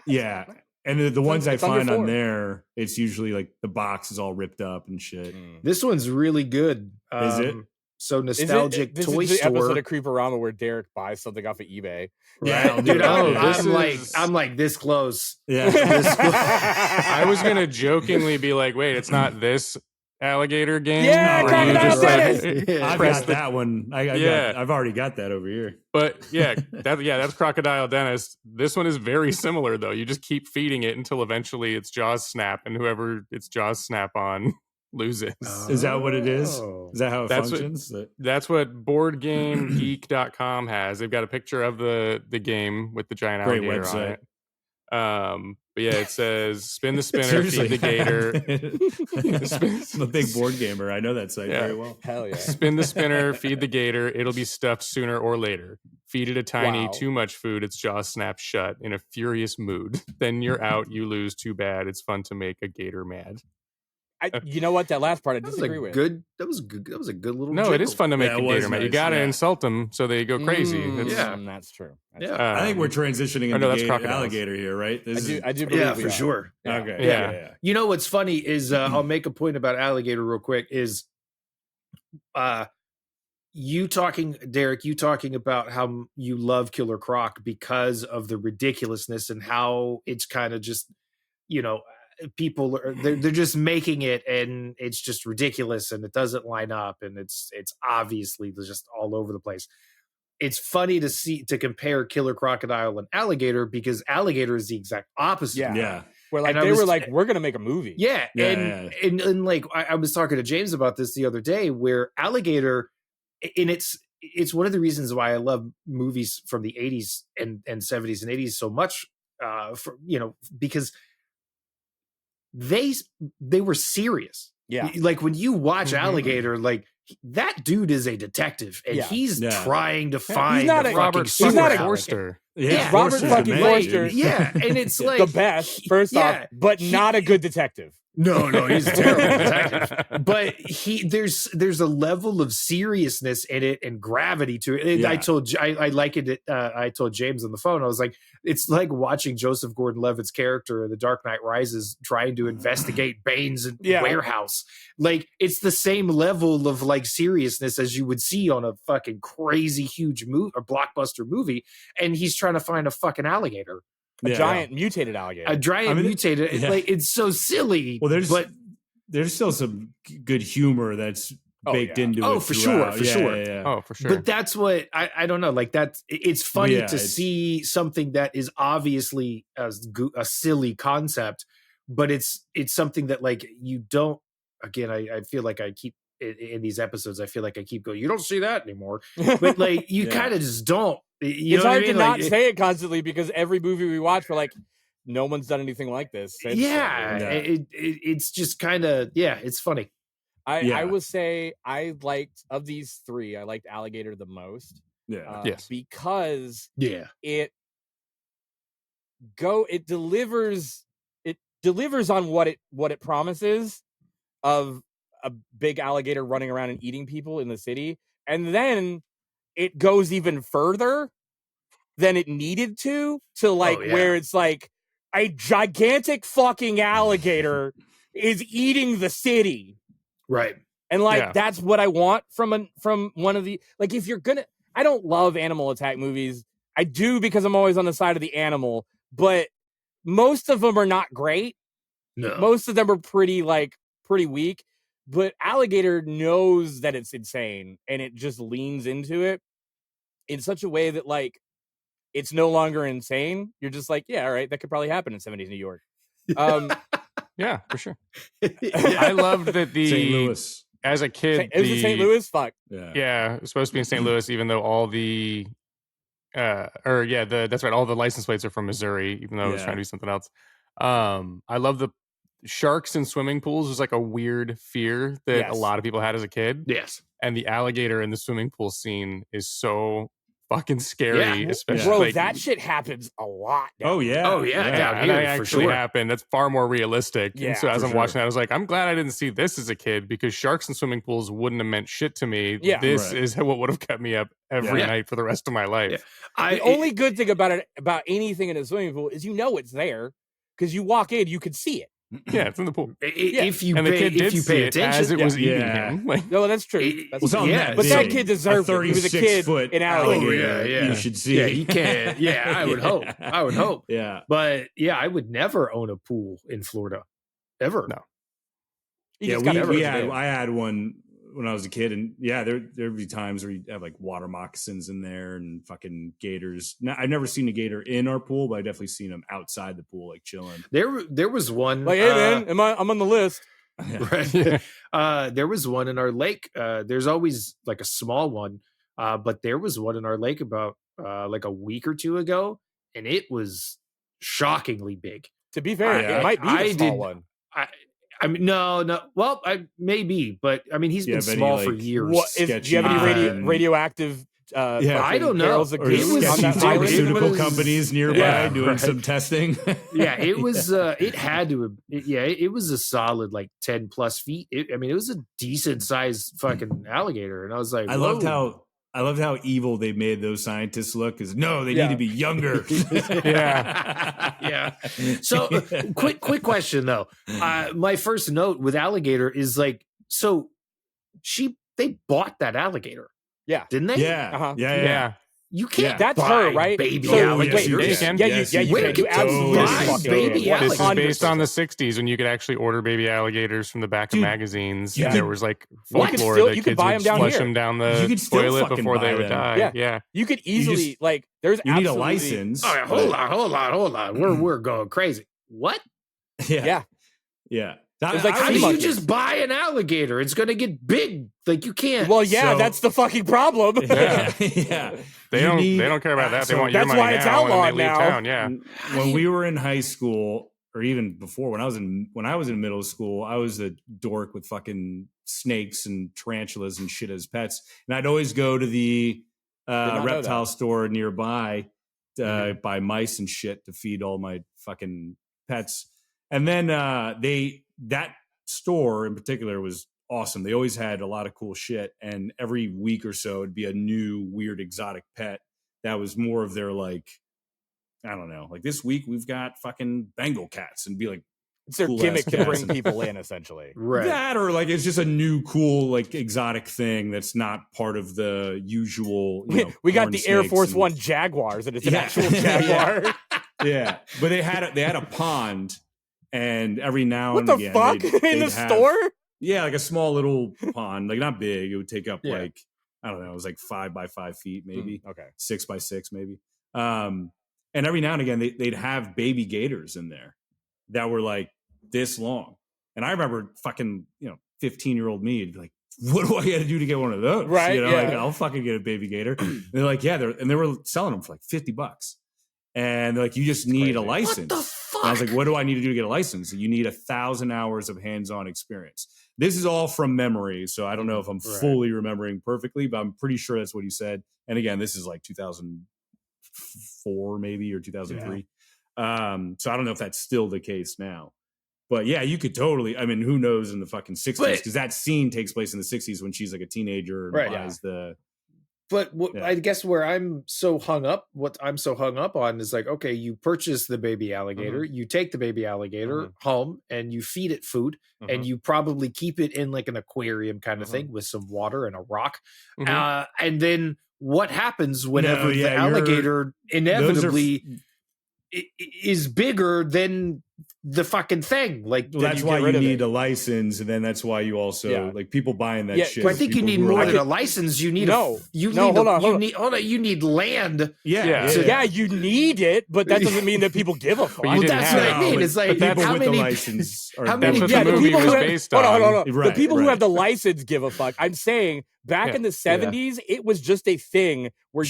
Yeah. And the ones I find on there, it's usually like the box is all ripped up and shit. This one's really good. Is it? So nostalgic this toy is the store episode of Creep-O-Rama where Derek buys something off of eBay. Yeah, dude, I'm like this close. Yeah, this close. I was gonna jokingly be like, "Wait, it's not this alligator game." Yeah, Crocodile Dennis. I've got that one. I've already got that over here. But that's Crocodile Dennis. This one is very similar though. You just keep feeding it until eventually its jaws snap, and whoever its jaws snap on loses. Is that what it is? Is that how it functions? That's what BoardGameGeek.com has. They've got a picture of the game with the giant alligator on it. But yeah, it says spin the spinner, feed the gator. I'm a big board gamer. I know that site very well. Hell yeah. Spin the spinner, feed the gator. It'll be stuffed sooner or later. Feed it a tiny, too much food. Its jaw snaps shut in a furious mood. Then you're out. You lose. Too bad. It's fun to make a gator mad. You know what? That last part I disagree with. That was good. That was a good little. No, jiggle. it is fun to make a gator mad. You got to insult them so they go crazy. That's true. I think we're transitioning into alligator here, right? I do believe for sure. Yeah. Okay. Yeah. You know what's funny is I'll make a point about alligator real quick. Is Derek, you talking about how you love Killer Croc because of the ridiculousness and how it's kind of just, people they're just making it and it's just ridiculous and it doesn't line up and it's obviously just all over the place. It's funny to compare Killer Crocodile and Alligator because Alligator is the exact opposite. Yeah. Where like they were like, we're gonna make a movie. Yeah. And like I was talking to James about this the other day where Alligator, and it's one of the reasons why I love movies from the 80s and 70s and 80s so much, because they were serious. Yeah. Like when you watch Alligator, like that dude is a detective and he's trying to find he's not a Forster. Yeah. Robert fucking Forster. Yeah. And it's like the best, first off, but not a good detective. No, he's a terrible detective. But there's a level of seriousness in it and gravity to it. I likened it. I told James on the phone. I was like, it's like watching Joseph Gordon-Levitt's character in The Dark Knight Rises trying to investigate Bane's warehouse. Like it's the same level of like seriousness as you would see on a fucking crazy huge movie, a blockbuster movie, and he's trying to find a fucking alligator. A giant mutated alligator. A giant mutated. Like it's so silly. Well, there's still some good humor that's baked into it. Oh, for sure. Yeah. Oh, for sure. But that's what I don't know. Like it's funny to see something that is obviously a silly concept, but it's something that like you don't. Again, I feel like I keep in these episodes. I feel like I keep going. You don't see that anymore, but like you kind of just don't. It's hard to not say it constantly because every movie we watch, we're like, no one's done anything like this. It's just kind of it's funny. I would say of these three, I liked Alligator the most. Because it delivers on what it promises of a big alligator running around and eating people in the city, and then it goes even further than it needed to like where it's like a gigantic fucking alligator is eating the city. Right. And like that's what I want from one of the, like, if you're gonna, I don't love animal attack movies. I do because I'm always on the side of the animal, but most of them are not great. No. Most of them are pretty weak, but Alligator knows that it's insane and it just leans into it in such a way that like it's no longer insane. You're just like, yeah, all right, that could probably happen in 70s New York. Yeah, for sure. I loved that St. Louis. As a kid, it was in St. Louis. Fuck. Yeah, it was supposed to be in St. Louis, even though all the that's right, all the license plates are from Missouri, even though it was trying to be something else. I love the sharks in swimming pools was like a weird fear that a lot of people had as a kid. Yes. And the alligator in the swimming pool scene is so fucking scary, especially bro, like, that shit happens a lot now. Oh yeah. Down here, and that actually happened. That's far more realistic. Yeah, and so as I'm watching that, I was like, I'm glad I didn't see this as a kid because sharks in swimming pools wouldn't have meant shit to me. Yeah. This is what would have kept me up every night for the rest of my life. The only good thing about anything in a swimming pool is it's there because you walk in, you can see it. Yeah, it's in the pool. If you and the kid did see it attention, as it was eating him. Like, no, that's true. That's true. But that kid deserved it. He was a kid in Alligator. You should see. Yeah, he can. Yeah, I would hope. Yeah, but I would never own a pool in Florida, ever. No. I had one when I was a kid, and there'd be times where you have like water moccasins in there and fucking gators. Now, I've never seen a gator in our pool, but I've definitely seen them outside the pool, like chilling. There was one like, hey man, I'm on the list. Right. There was one in our lake. There's always like a small one, but there was one in our lake about like a week or two ago, and it was shockingly big. To be fair, it might be a small one. I mean, no. Well, maybe, but I mean, he's been small for years. Do you have any radioactive? I don't know. Pharmaceutical companies nearby doing some testing. It was. It had to. It was a solid like 10+ feet. It was a decent sized fucking alligator, and I was like, I loved how evil they made those scientists look. Because they need to be younger. Yeah. So, quick question though. My first note with alligator is like, so they bought that alligator. Yeah. Didn't they? Yeah. Yeah. You can't. That's her, right? Baby alligators. You absolutely can. Baby this is based on the 60s when you could actually order baby alligators from the back of magazines. There was like folklore that kids would flush them down the toilet before they would die. Yeah. You could easily there's you need a license. All right, hold on. We're going crazy. What? Yeah. It's like, how do you just buy an alligator? It's going to get big. Like, you can't. Well, that's the fucking problem. Yeah. They don't care about that. They want your money why it's outlawed now. Town. Yeah. When we were in high school, or even before, when I was in middle school, I was a dork with fucking snakes and tarantulas and shit as pets, and I'd always go to the reptile store nearby to buy mice and shit to feed all my fucking pets. And then that store in particular was awesome. They always had a lot of cool shit, and every week or so it'd be a new weird exotic pet that was more of their like, I don't know, like this week we've got fucking Bengal cats, and be like, it's their gimmick to bring people in, essentially. Right. That, or like it's just a new cool like exotic thing that's not part of the usual. We got the Air Force One Jaguars, and it's an actual Jaguar. Yeah, but they had a pond. And every now and again, what the fuck in the store? Yeah, like a small little pond, like not big. It would take up like, I don't know, it was like 5 by 5 feet, maybe. Okay, 6 by 6, maybe. And every now and again, they'd have baby gators in there that were like this long. And I remember fucking 15-year-old me would be like, what do I got to do to get one of those? Right? Like I'll fucking get a baby gator. And they're like, they were selling them for like $50. And they're like, you just need a license. What the fuck? And I was like, what do I need to do to get a license? You need 1,000 hours of hands-on experience. This is all from memory, so I don't know if I'm fully remembering perfectly, but I'm pretty sure that's what he said. And again, this is like 2004 maybe, or 2003. So I don't know if that's still the case now. But yeah, you could totally, I mean, who knows in the fucking 60s, because that scene takes place in the 60s when she's like a teenager and buys the But I guess where I'm so hung up on is like, okay, you purchase the baby alligator, you take the baby alligator home and you feed it food and you probably keep it in like an aquarium kind of thing with some water and a rock. And then what happens whenever the alligator inevitably is bigger than the fucking thing? Like, that's why you need a license, and then that's why you also like people buying that shit. But I think you need more than a license. You need you need land. You need it, but that doesn't mean that people give a fuck. Well, that's what I mean. It's like people how with many the license. How many the movie was based on? Hold on. The people who have the license give a fuck. I'm saying back in the 70s, it was just a thing where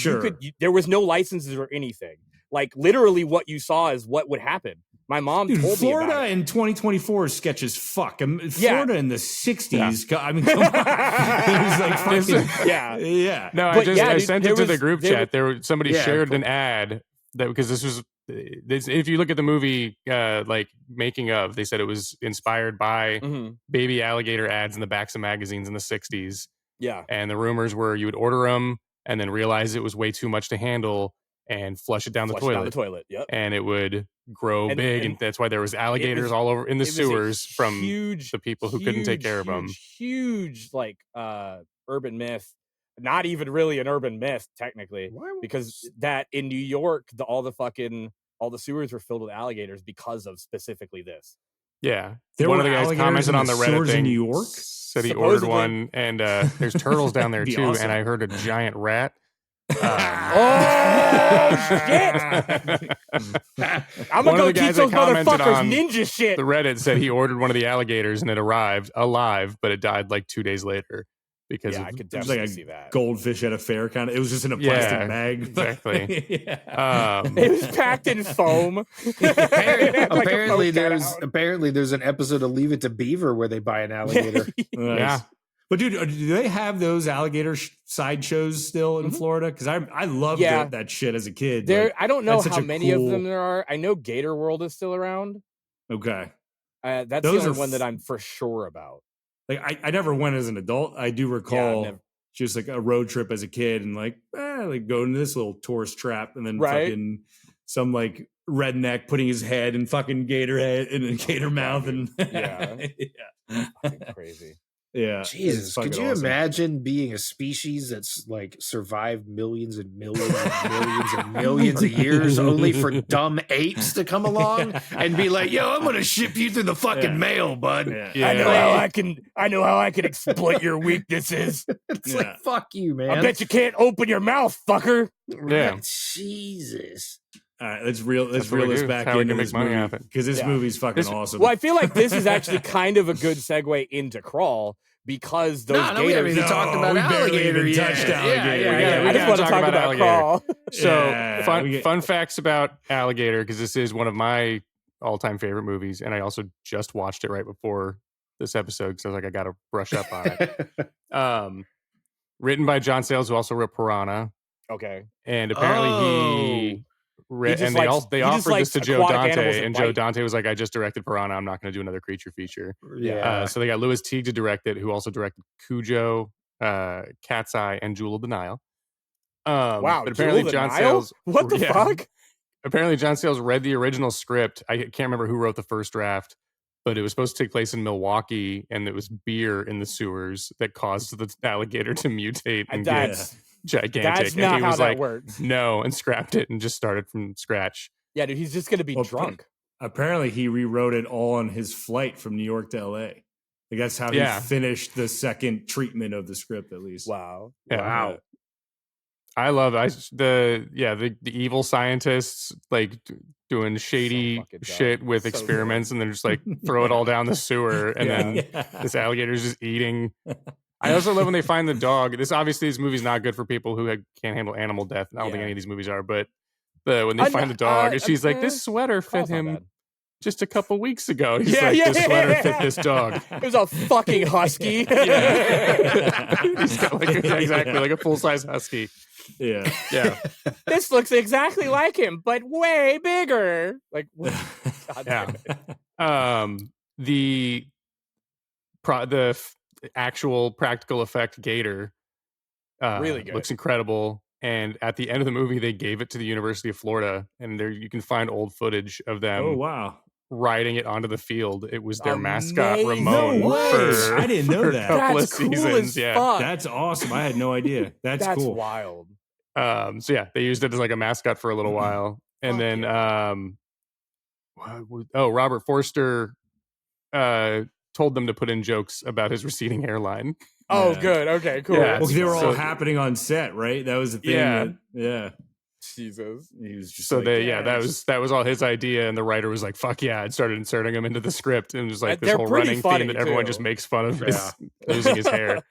there was no licenses or anything. Like literally, what you saw is what would happen. My mom told me Florida about it. in 2024 is sketch as fuck. Florida in the 60s. I mean, come on. It was like fucking, No, I sent it to the group chat. Somebody shared an ad that because this was if you look at the movie like making of, they said it was inspired by baby alligator ads in the backs of magazines in the 60s. Yeah, and the rumors were you would order them and then realize it was way too much to handle and flush it down the toilet. Yep. And it would grow big, and that's why there was alligators all over in the sewers from the people who couldn't take care of them. Huge, like urban myth. Not even really an urban myth, technically, because that in New York, all the sewers were filled with alligators because of specifically this. Yeah, one of the guys commented on the Reddit thing. In New York, said he ordered one, and there's turtles down there too, and I heard a giant rat. Oh shit! I'm gonna go teach those motherfuckers ninja shit. The Reddit said he ordered one of the alligators and it arrived alive, but it died like 2 days later because I could definitely see that. Goldfish at a fair kind of. It was just in a plastic bag. Exactly. It was packed in foam. Apparently, there's an episode of Leave It to Beaver where they buy an alligator. Nice. Yeah. But dude, do they have those alligator sideshows still in Florida? Because I loved that shit as a kid. I don't know how many of them there are. I know Gator World is still around. Okay. That's the only one that I'm for sure about. Like I never went as an adult. I do recall just like a road trip as a kid and like going to this little tourist trap and then fucking some like redneck putting his head in fucking gator head in a gator mouth and crazy. Yeah. Jesus, could you imagine being a species that's like survived millions and millions and millions and millions of years only for dumb apes to come along and be like, yo, I'm gonna ship you through the fucking mail, bud. I know how I can exploit your weaknesses. It's like, fuck you, man. I bet you can't open your mouth, fucker. Yeah. Jesus. All right, let's reel this back into this movie because this movie's fucking awesome. Well, I feel like this is actually kind of a good segue into Crawl because those gators. We haven't even talked about alligator yet. I just want to talk about Crawl. So, fun facts about Alligator because this is one of my all-time favorite movies, and I also just watched it right before this episode because I was like, I got to brush up on it. Written by John Sayles, who also wrote Piranha. Okay, and apparently they offered this to Joe Dante, and Joe Dante was like, I just directed Piranha. I'm not going to do another creature feature. So they got Louis Teague to direct it, who also directed Cujo, Cat's Eye, and Jewel of the Nile. Wow. But apparently John Sayles... What the fuck? Apparently John Sayles read the original script. I can't remember who wrote the first draft, but it was supposed to take place in Milwaukee, and it was beer in the sewers that caused the alligator to mutate and get gigantic. That's not and he how was that like, works. No, and scrapped it and just started from scratch. Yeah, dude, he's just going to be drunk. Apparently, he rewrote it all on his flight from New York to LA. Like that's how he finished the second treatment of the script, at least. Wow. Yeah. Wow. I love the evil scientists like doing shady shit with experiments and then just like throw it all down the sewer and then this alligator's just eating. I also love when they find the dog. This movie's not good for people who can't handle animal death. I don't think any of these movies are, but when they find the dog, and she's like, this sweater fit him just a couple weeks ago. He's this sweater fit this dog. It was a fucking husky. He's got exactly like a full-size husky. Yeah. This looks exactly like him, but way bigger. Like, God the actual practical effect gator Really good. Looks incredible. And at the end of the movie, they gave it to the University of Florida, and there you can find old footage of them. Oh wow! Riding it onto the field. It was their mascot, Amazing. Ramon. No way. I didn't know that. A couple That's of cool seasons. as Yeah, fuck. That's awesome. I had no idea. That's cool. Wild. So yeah, they used it as like a mascot for a little while, and then Robert Forster told them to put in jokes about his receding hairline. Oh, good. Okay, cool. Yeah, Well, they were all happening on set, right? That was the thing. Yeah. Jesus. He was just So that was all his idea, and the writer was like, "Fuck yeah!" and started inserting him into the script, and it was like this whole running theme that everyone just makes fun of losing his hair.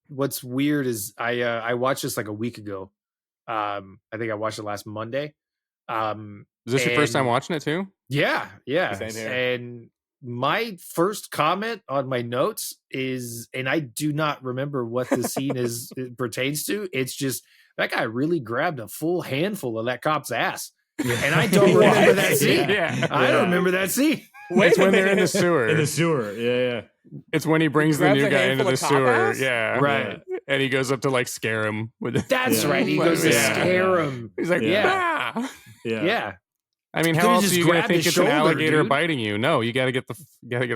What's weird is I watched this like a week ago. I think I watched it last Monday. Is this your first time watching it too? Yeah. Same here. And my first comment on my notes is, and I do not remember what the scene it pertains to. It's just that guy really grabbed a full handful of that cop's ass, and I don't remember that scene. I don't remember that scene. It's when they're in the sewer. In the sewer, yeah. It's when he brings the new guy into the sewer. Yeah, right. And he goes up to like scare him with it. That's right. He goes to scare him. He's like, yeah. I mean, how else are you gonna think it's an alligator biting you? No, you gotta get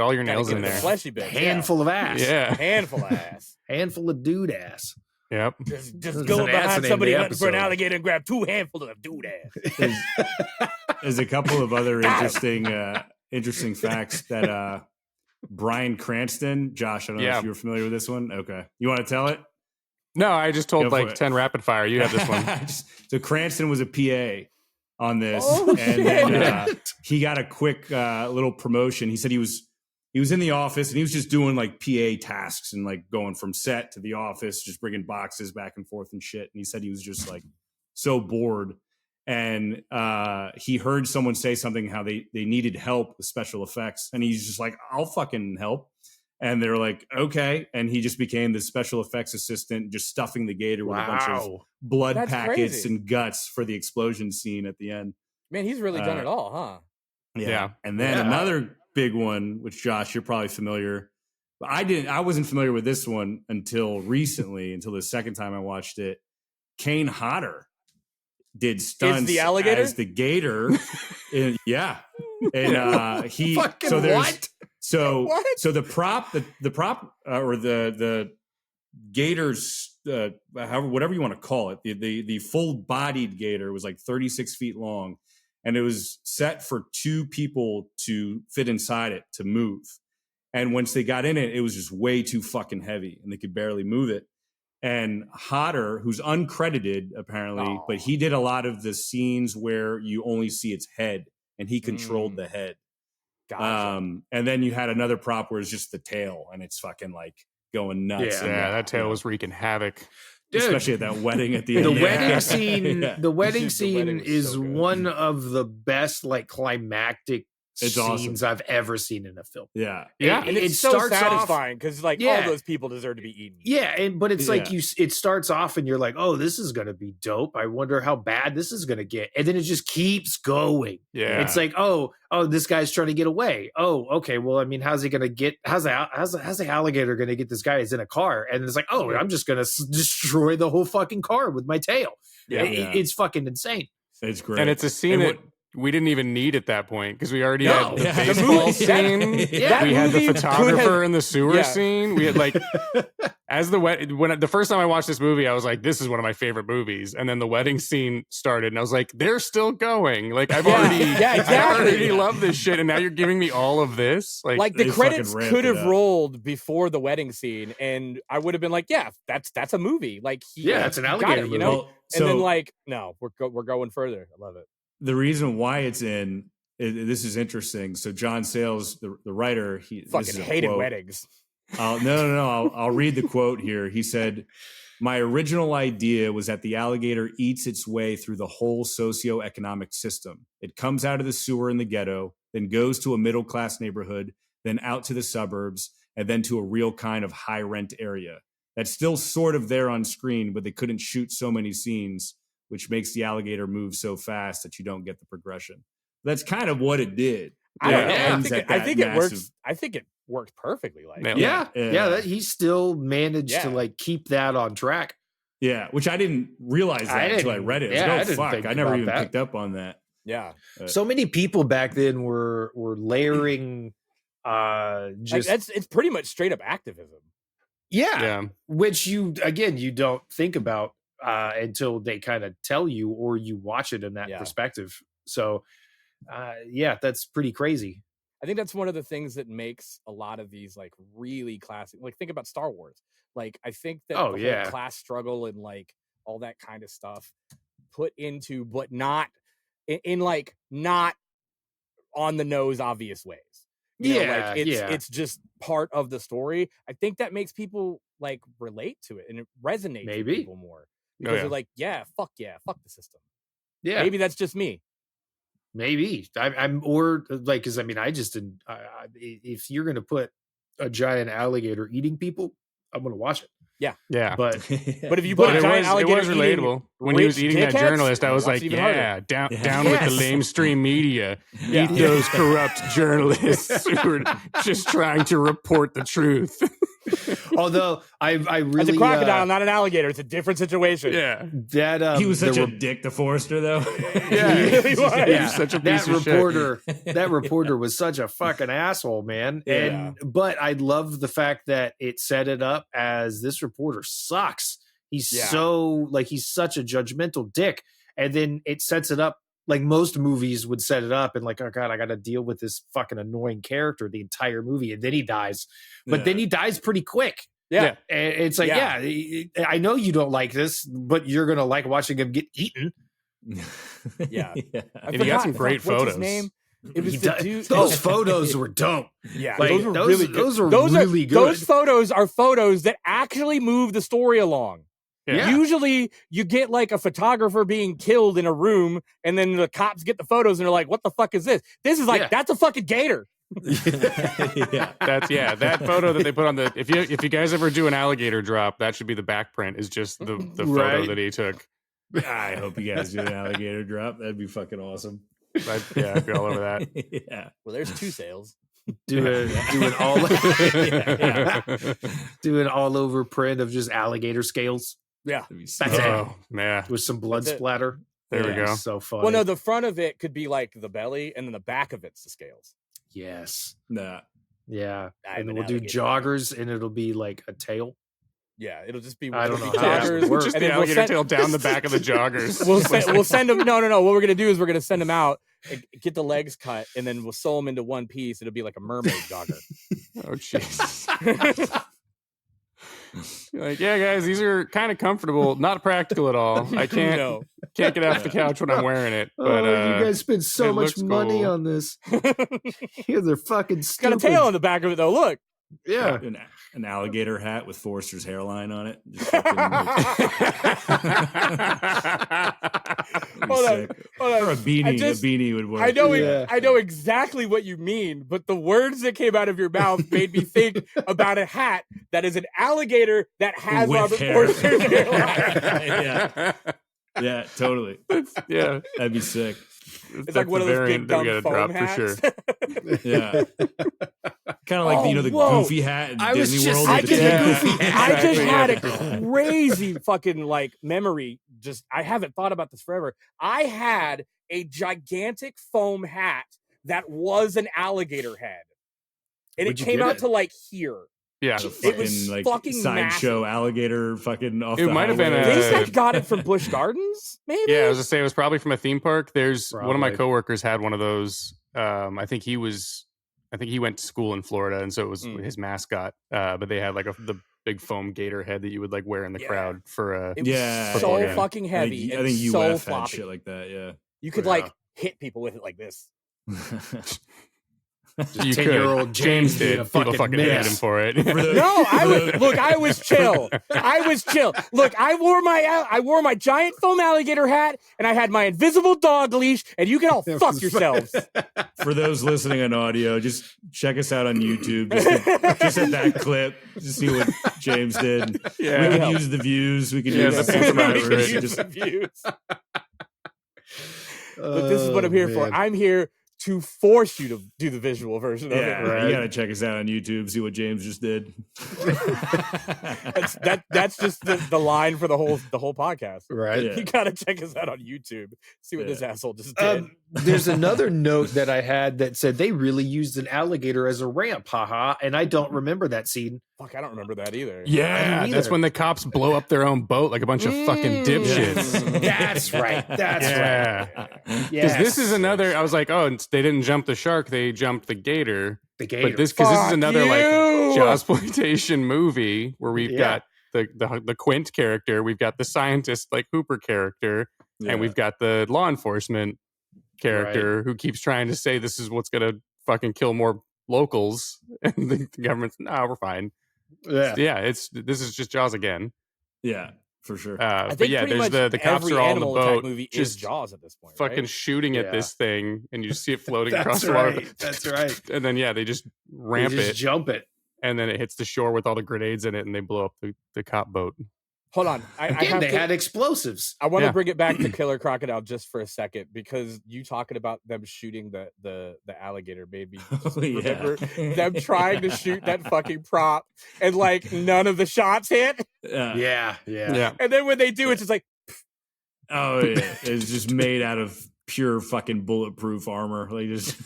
all your nails in there. Fleshy bits. Handful of ass. Yeah. Handful of ass. Handful of dude ass. Yep. Just go behind somebody hunting for an alligator and grab 2 handfuls of dude ass. There's a couple of other interesting facts that Bryan Cranston, Josh, I don't know if you were familiar with this one. Okay. You want to tell it? No, I just told 10 rapid fire. You have this one. So Cranston was a PA on this, and then he got a quick little promotion. He said he was in the office and he was just doing like PA tasks and like going from set to the office, just bringing boxes back and forth and shit. And he said he was just like so bored. And he heard someone say something how they needed help with special effects, and he's just like, I'll fucking help. And they're like, okay. And he just became the special effects assistant, just stuffing the gator with a bunch of blood packets and guts for the explosion scene at the end. Man, he's really done it all, huh? Yeah. And then another big one, which Josh, you're probably familiar. But I wasn't familiar with this one until recently, until the second time I watched it. Kane Hodder did stunts the alligator? as the gator. And he fucking so there's what? So the prop or the gator's whatever you want to call it, the full bodied gator was like 36 feet long, and it was set for 2 people to fit inside it to move. And once they got in it, it was just way too fucking heavy, and they could barely move it. And Hodder, who's uncredited apparently, but he did a lot of the scenes where you only see its head, and he controlled the head. Gotcha. And then you had another prop where it's just the tail, and it's fucking like going nuts. Yeah, that tail was wreaking havoc. Dude, especially at that wedding at the end. The wedding scene is one of the best like climactic scenes I've ever seen in a film. Yeah. And it's so satisfying because like all those people deserve to be eaten. Yeah, but it's like it starts off and you're like, oh, this is gonna be dope. I wonder how bad this is gonna get. And then it just keeps going. Yeah. It's like, oh, this guy's trying to get away. Oh, okay. Well, I mean, how's the alligator gonna get this guy? He's in a car. And it's like, oh, I'm just gonna destroy the whole fucking car with my tail. It's fucking insane. It's great. And it's a scene that we didn't even need at that point because we already had the baseball scene. We had the photographer in the sewer scene. We had like when the first time I watched this movie, I was like, "This is one of my favorite movies." And then the wedding scene started, and I was like, "They're still going." Like I already love this shit, and now you're giving me all of this. Like the credits could have rolled before the wedding scene, and I would have been like, "Yeah, that's a movie." Like, that's an alligator, you know. And then like, no, we're going further. I love it. The reason why it's in this is interesting. So John Sayles, the writer, he fucking hated weddings. No. I'll read the quote here. He said, "My original idea was that the alligator eats its way through the whole socioeconomic system. It comes out of the sewer in the ghetto, then goes to a middle-class neighborhood, then out to the suburbs, and then to a real kind of high-rent area. That's still sort of there on screen, but they couldn't shoot so many scenes, which makes the alligator move so fast that you don't get the progression." That's kind of what it did. I think it works. I think it worked perfectly. Like, he still managed to like keep that on track. Yeah, which I didn't realize that until I read it. I was like, oh, fuck, I never even picked up on that. Yeah. So many people back then were layering it's pretty much straight up activism. Yeah. Which you don't think about until they kind of tell you or you watch it in that perspective. So that's pretty crazy. I think that's one of the things that makes a lot of these like really classic. Like think about Star Wars. Like I think that the whole class struggle and like all that kind of stuff put into, but not in like not on the nose obvious ways. You know, like it's just part of the story. I think that makes people like relate to it and it resonates with people more because they're like, fuck the system. Yeah, maybe that's just me. Maybe I'm or like because I mean I just didn't. If you're gonna put a giant alligator eating people, I'm gonna watch it. Yeah. But if you put a giant alligator, it was relatable. When he was eating that journalist, I was like, down with the lamestream media. Eat those corrupt journalists who are just trying to report the truth. Although I really it's a crocodile, not an alligator. It's a different situation. Yeah, that he was such a dick to Forster, though. He was such a piece of shit. That reporter was such a fucking asshole, man. But I love the fact that it set it up as this reporter sucks. He's he's such a judgmental dick, and then it sets it up. Like most movies would set it up and like, oh God, I got to deal with this fucking annoying character the entire movie. And then he dies, but then he dies pretty quick. Yeah. And it's like, I know you don't like this, but you're going to like watching him get eaten. Yeah. And he got some great photos. His name? It was the dude. Those photos were dope. Yeah. Like, those were really good. Those photos are photos that actually move the story along. Yeah. Usually you get like a photographer being killed in a room and then the cops get the photos and they're like, what the fuck is this? This is like, that's a fucking gator. That photo that they put on the, if you guys ever do an alligator drop, that should be the back print is just the photo that he took. I hope you guys do an alligator drop. That'd be fucking awesome. I'd be all over that. Yeah. Well, there's 2 sales. Do an all over print of just alligator scales. Yeah. Man. With some blood splatter. There we go. So funny. Well, no, the front of it could be like the belly, and then the back of it's the scales. Yes. Nah. Yeah. And then we'll do joggers, and it'll be like a tail. Yeah, it'll just be. I don't know joggers. Just the alligator tail down the back of the joggers. We'll send them. No. What we're gonna do is we're gonna send them out, and get the legs cut, and then we'll sew them into one piece. It'll be like a mermaid jogger. Oh jeez. Like, yeah, guys, these are kind of comfortable, not practical at all. I can't get off the couch when I'm wearing it. But you guys spend so much money on this. Yeah, they're fucking stupid. It's got a tail on the back of it, though. Look. Yeah. An alligator hat with Forster's hairline on it. Hold on. Or a beanie would work. I know exactly what you mean, but the words that came out of your mouth made me think about a hat that is an alligator that has with Robert hair. Forster's hairline. Yeah, totally. Yeah, that'd be sick. It's like one of those big dumb foam hats. For sure. Yeah. Kind of like the goofy hat in Disney World. I just had a crazy fucking like memory. I haven't thought about this forever. I had a gigantic foam hat that was an alligator head, and it came out to like here. Yeah, it was like fucking sideshow alligator fucking off. It might have been. They got it from Busch Gardens, maybe. Yeah, I was gonna say it was probably from a theme park. One of my coworkers had one of those. I think he went to school in Florida, and so it was his mascot. But they had like the big foam gator head that you would like wear in the crowd for a so fucking heavy. I think so UF floppy. had shit like that. Yeah, you could like hit people with it like this. You 10-year-old James did. People fucking hated him for it. I was chill. Look, I wore my giant foam alligator hat, and I had my invisible dog leash, and you can all fuck yourselves. For those listening on audio, just check us out on YouTube. Just at that clip, to see what James did. Yeah, we can use the views. We can use the views. Look, this is what I'm here for. I'm here to force you to do the visual version of it. Right? You gotta check us out on YouTube, see what James just did. that's just the line for the whole podcast, right? You gotta check us out on YouTube, see what this asshole just did. There's another note that I had that said they really used an alligator as a ramp, haha, and I don't remember that scene. Fuck, I don't remember that either. Yeah, that's when the cops blow up their own boat like a bunch of fucking dipshits. That's right. That's right. Because this is another. I was like, oh, they didn't jump the shark; they jumped the gator. The gator. But this is another like Jawsploitation movie where we've got the Quint character, we've got the scientist like Hooper character, and we've got the law enforcement character who keeps trying to say this is what's gonna fucking kill more locals, and the government's we're fine. This is just Jaws again. Yeah, for sure. I think there's the cops are all on the boat, movie just is Jaws at this point, fucking shooting at this thing, and you just see it floating across the right. water. That's right. And then they just ramp it, jump it, and then it hits the shore with all the grenades in it, and they blow up the cop boat. Hold on. They had explosives. I want to bring it back to Killer Crocodile just for a second, because you talking about them shooting the alligator baby. Remember them trying to shoot that fucking prop and like none of the shots hit? Yeah. And then when they do, it's just like... Oh, yeah. It's just made out of pure fucking bulletproof armor. Like just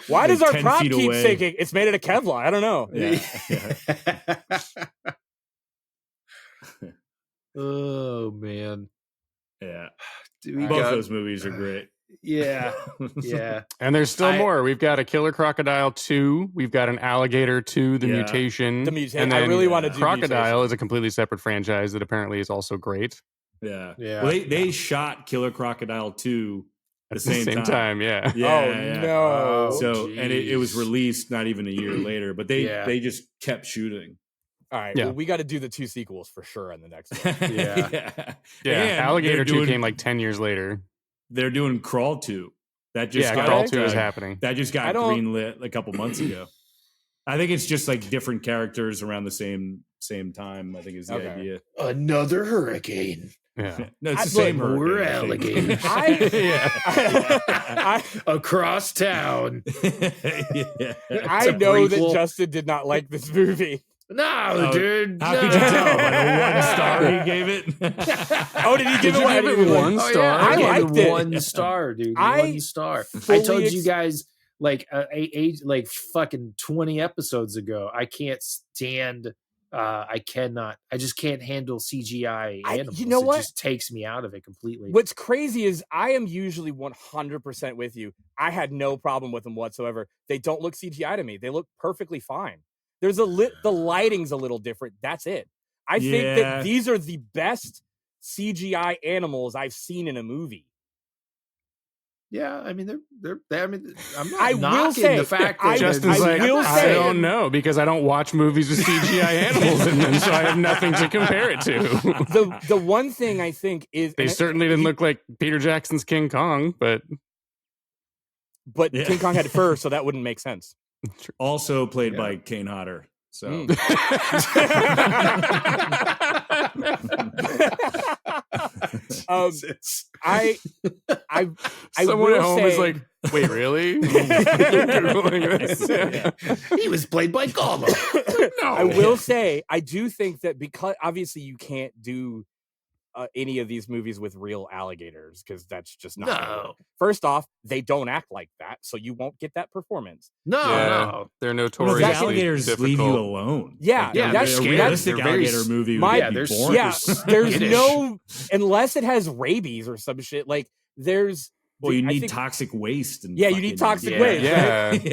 Why does our prop keep sinking? It's made out of Kevlar. I don't know. Oh man, both those movies are great. Yeah. And there's still more. We've got a Killer Crocodile 2. We've got an Alligator 2, The Mutation. The Mutation. And then I really want to do Crocodile Mutation. is a completely separate franchise that apparently is also great. Yeah. Well, they shot Killer Crocodile 2 at the same time. Oh no. So and it was released not even a year later, but they just kept shooting. All right, well, we got to do the 2 sequels for sure on the next one. Alligator 2 came like 10 years later. They're doing Crawl 2. That just got, Crawl 2 is happening. That just got greenlit a couple months ago. I think it's just like different characters around the same time, I think is the idea. Another hurricane. Yeah. No, it's the same more alligators. Across town. I know that Justin did not like this movie. No, dude. How could you tell by the 1 star he gave it? Did he give it 1 star? I liked it. 1 star, dude. 1 star. I told you guys like like fucking 20 episodes ago. I can't stand. I just can't handle CGI animals. You know what? It just takes me out of it completely. What's crazy is I am usually 100% with you. I had no problem with them whatsoever. They don't look CGI to me. They look perfectly fine. There's the lighting's a little different. That's it. I think that these are the best CGI animals I've seen in a movie. Yeah, I mean they're I mean I'm not I knocking will say, the fact that Justin's I don't know because I don't watch movies with CGI animals in them, so I have nothing to compare it to. The one thing I think is they certainly didn't look like Peter Jackson's King Kong, but King Kong had fur, so that wouldn't make sense. Also played by Kane Hodder. So I someone will at home say, is like, wait, really? he was played by Gazzo. No. I will say I do think that because obviously you can't do any of these movies with real alligators because that's just not gonna work. First off, they don't act like that, so you won't get that performance. No. They're notoriously alligators difficult. leave you alone. That's a realistic alligator movie. There's no unless it has rabies or some shit. Like there's you need toxic waste. And you need toxic waste.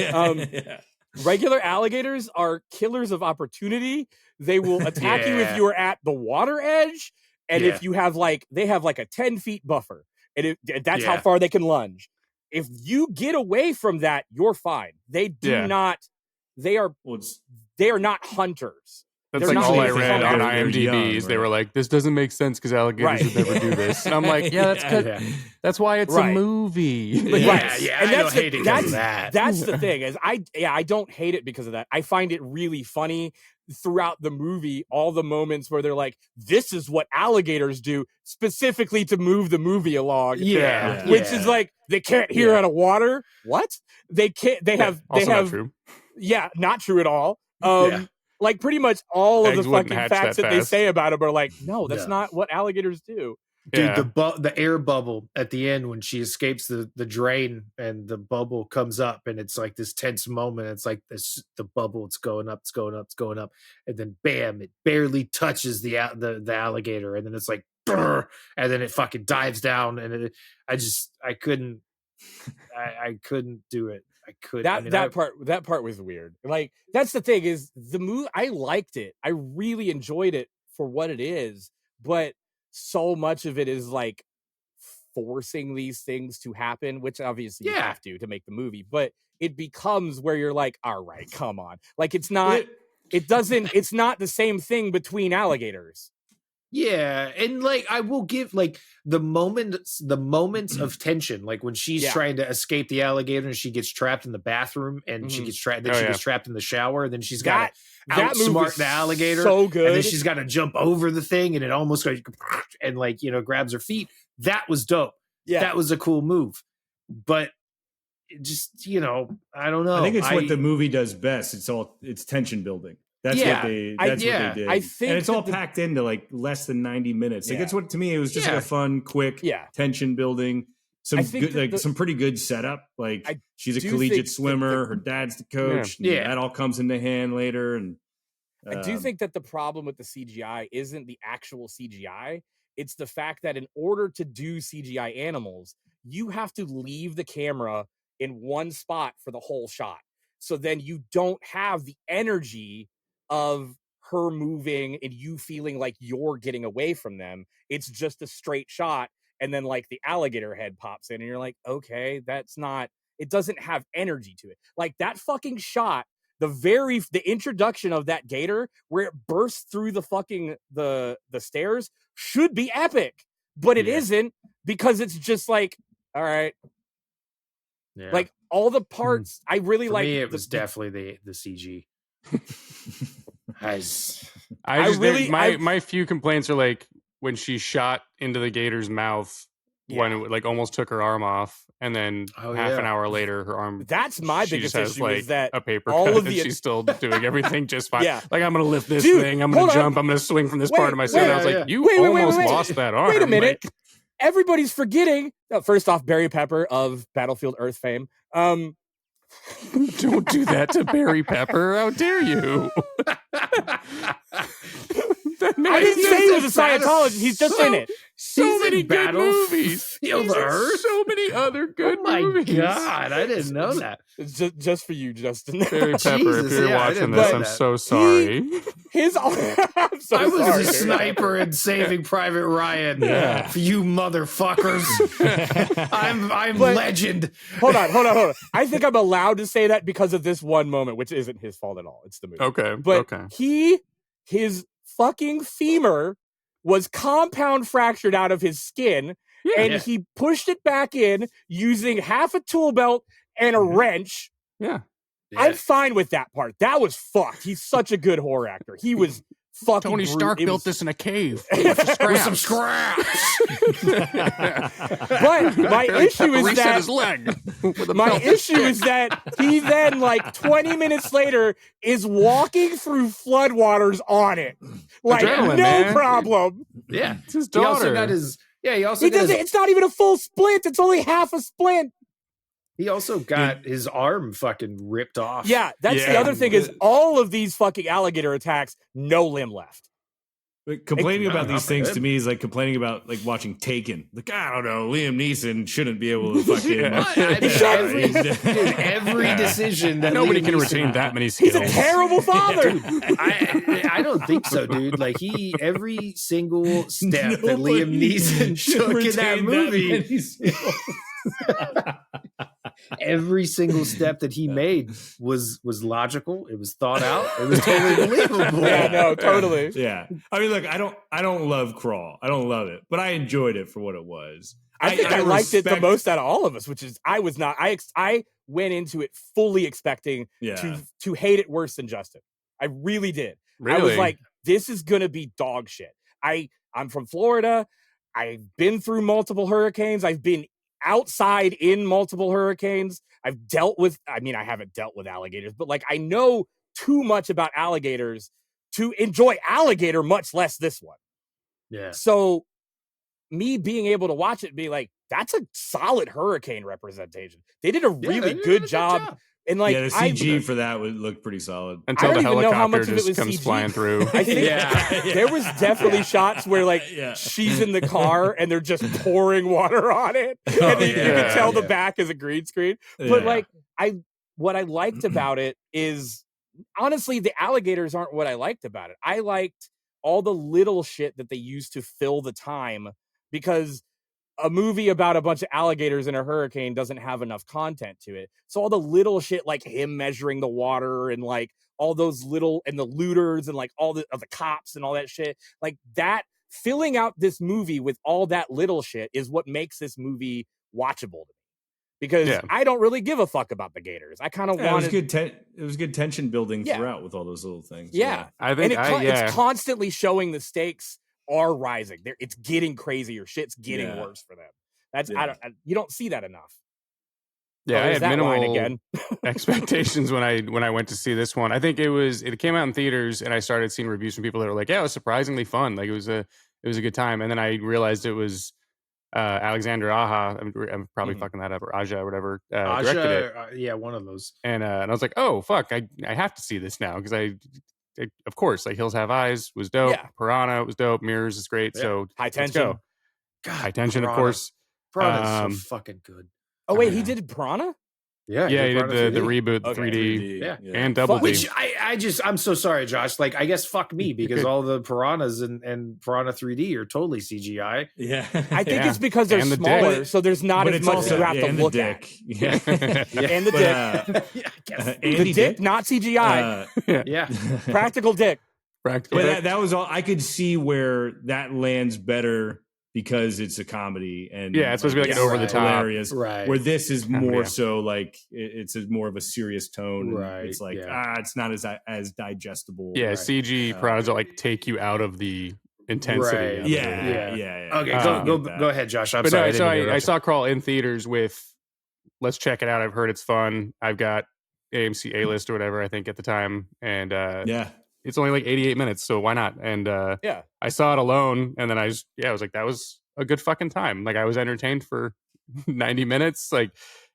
Right? Regular alligators are killers of opportunity. They will attack you if you are at the water edge. And if you have they have like a 10 feet buffer, and that's how far they can lunge. If you get away from that, you're fine. They do not. They are not hunters. That's like all I read on IMDb. They were like, "This doesn't make sense because alligators would never do this." And I'm like, "Yeah, that's why it's a movie." And I don't hate it because of that. That's the thing is I don't hate it because of that. I find it really funny. throughout the movie, all the moments where they're like, this is what alligators do specifically to move the movie along. Which is like, they can't hear out of water. What? They can't, they have, not true. Not true at all. Like pretty much all of the fucking facts that they say about them are like, no, that's not what alligators do. Dude, the air bubble at the end when she escapes the drain and the bubble comes up and it's like this tense moment. It's like the bubble, it's going up, it's going up, it's going up, and then bam, it barely touches the alligator, and then it's like, brr, and then it fucking dives down, and I couldn't do it. I couldn't. That part was weird. Like that's the thing is the movie. I liked it. I really enjoyed it for what it is, but so much of it is like forcing these things to happen, which obviously you have to make the movie, but it becomes where you're like, all right, come on. Like it's not the same thing between alligators. Yeah, and like I will give like the moments of tension, like when she's trying to escape the alligator and she gets trapped in the bathroom and she gets trapped. Then she gets trapped in the shower. Then she's got to outsmart the alligator. So good. And then she's got to jump over the thing, and it almost goes and like grabs her feet. That was dope. Yeah, that was a cool move. But just I don't know. I think it's what the movie does best. It's tension building. That's what they did. I think, and it's all packed into like less than 90 minutes. Like that's what to me it was just like a fun, quick tension building. Some good, some pretty good setup. Like she's a collegiate swimmer. Her dad's the coach. Yeah, that all comes into hand later. And I do think that the problem with the CGI isn't the actual CGI. It's the fact that in order to do CGI animals, you have to leave the camera in one spot for the whole shot. So then you don't have the energy of her moving and you feeling like you're getting away from them. It's just a straight shot. And then like the alligator head pops in and you're like, okay, it doesn't have energy to it. Like that fucking shot, the introduction of that gator where it bursts through the fucking, the stairs should be epic, but it isn't because it's just like, all right. Yeah. Like all the parts I really like. It was definitely the CG. My few complaints are like when she shot into the gator's mouth when it like almost took her arm off, and then half an hour later her arm. That's my biggest issue is that a paper all cut of the she's still doing everything just fine. Like I'm gonna lift this thing, I'm gonna jump, I'm gonna swing from this part of my suit. I was like, you almost lost that arm. Wait a minute. Like, everybody's forgetting. First off, Barry Pepper of Battlefield Earth fame. Don't do that to Barry Pepper. How dare you? I didn't say he was a Scientologist. He's just in it. So many good movies. So many other good movies. Oh my God, I didn't know that. It's just for you, Justin. Barry Pepper, if you're watching this, I'm so sorry. I was a sniper in Saving Private Ryan. Yeah. You motherfuckers. I'm legend. Hold on. I think I'm allowed to say that because of this one moment, which isn't his fault at all. It's the movie. Okay. But his fucking femur was compound fractured out of his skin, and he pushed it back in using half a tool belt and a wrench. Yeah. I'm fine with that part. That was fucked. He's such a good horror actor. He was fucking Tony Stark built this in a cave with some scraps. But my issue is that he then like 20 minutes later is walking through floodwaters on it. Like no problem. Yeah. It's his daughter. He also got his it's not even a full splint. It's only half a splint. He also got his arm fucking ripped off. Yeah, that's the other thing is all of these fucking alligator attacks, no limb left. But complaining about these things to me is like complaining about like watching Taken. Like, I don't know, Liam Neeson shouldn't be able to fucking every decision that nobody can retain that many skills. He's a terrible father. Dude, I don't think so, dude. Like every single step that Liam Neeson took in that movie. Every single step that he made was logical. It was thought out. It was totally believable. Yeah, no, totally. Yeah. I mean, look, I don't love Crawl. I don't love it, but I enjoyed it for what it was. I think I liked it the most out of all of us, which is I went into it fully expecting to hate it worse than Justin. I really did. Really? I was like, this is going to be dog shit. I'm from Florida. I've been through multiple hurricanes. I've been outside in multiple hurricanes. I haven't dealt with alligators, but like I know too much about alligators to enjoy Alligator, much less this one. Yeah. So me being able to watch it and be like, that's a solid hurricane representation. They did a really good job. And like, the CG for that would look pretty solid until the helicopter just comes flying through. I think there was definitely shots where like she's in the car and they're just pouring water on it, and then you can tell the back is a green screen. But like, what I liked about it is honestly the alligators aren't what I liked about it. I liked all the little shit that they used to fill the time, because a movie about a bunch of alligators in a hurricane doesn't have enough content to it. So all the little shit, like him measuring the water and like all those little, and the looters and like all the cops and all that shit, like that, filling out this movie with all that little shit is what makes this movie watchable to me. Because I don't really give a fuck about the gators. I kind of wanted... It was good tension building throughout with all those little things. Yeah. I think it's constantly showing the stakes are rising. It's getting crazier. Shit's getting worse for them. That's you don't see that enough. Yeah, I had minimal expectations when I went to see this one. I think it came out in theaters, and I started seeing reviews from people that were like, "Yeah, it was surprisingly fun. Like it was a good time." And then I realized it was Alexander Aja. I'm probably fucking that up, or Aja or whatever. Directed it. One of those. And I was like, "Oh fuck, I have to see this now," because I of course, like Hills Have Eyes was dope. Yeah. Piranha was dope. Mirrors is great. Yeah. So High Tension. Let's go. God, High Tension, Piranha. Of course. Piranha's so fucking good. Oh wait, he did Piranha? Yeah, he did the reboot, the 3D, and Double D. Which I'm so sorry, Josh. Like, I guess fuck me, because all the Piranhas and Piranha 3D are totally CGI. Yeah, I think it's because they're smaller, so there's not as much you have to look at. Yeah. And the dick. The dick, not CGI. Practical dick. Practical. But that was all. I could see where that lands better, because it's a comedy, and it's supposed to be like an over the top, hilarious. Right. Where this is more so like it's more of a serious tone. Right. It's like it's not as digestible. Yeah, right. CG products that like take you out of the intensity. Right. Of Yeah. Okay, go ahead, Josh. I'm sorry. I saw Crawl in theaters with. Let's check it out. I've heard it's fun. I've got AMC A-list or whatever I think at the time, and it's only like 88 minutes, so why not? And I saw it alone, and then I was like, that was a good fucking time. Like I was entertained for 90 minutes. Like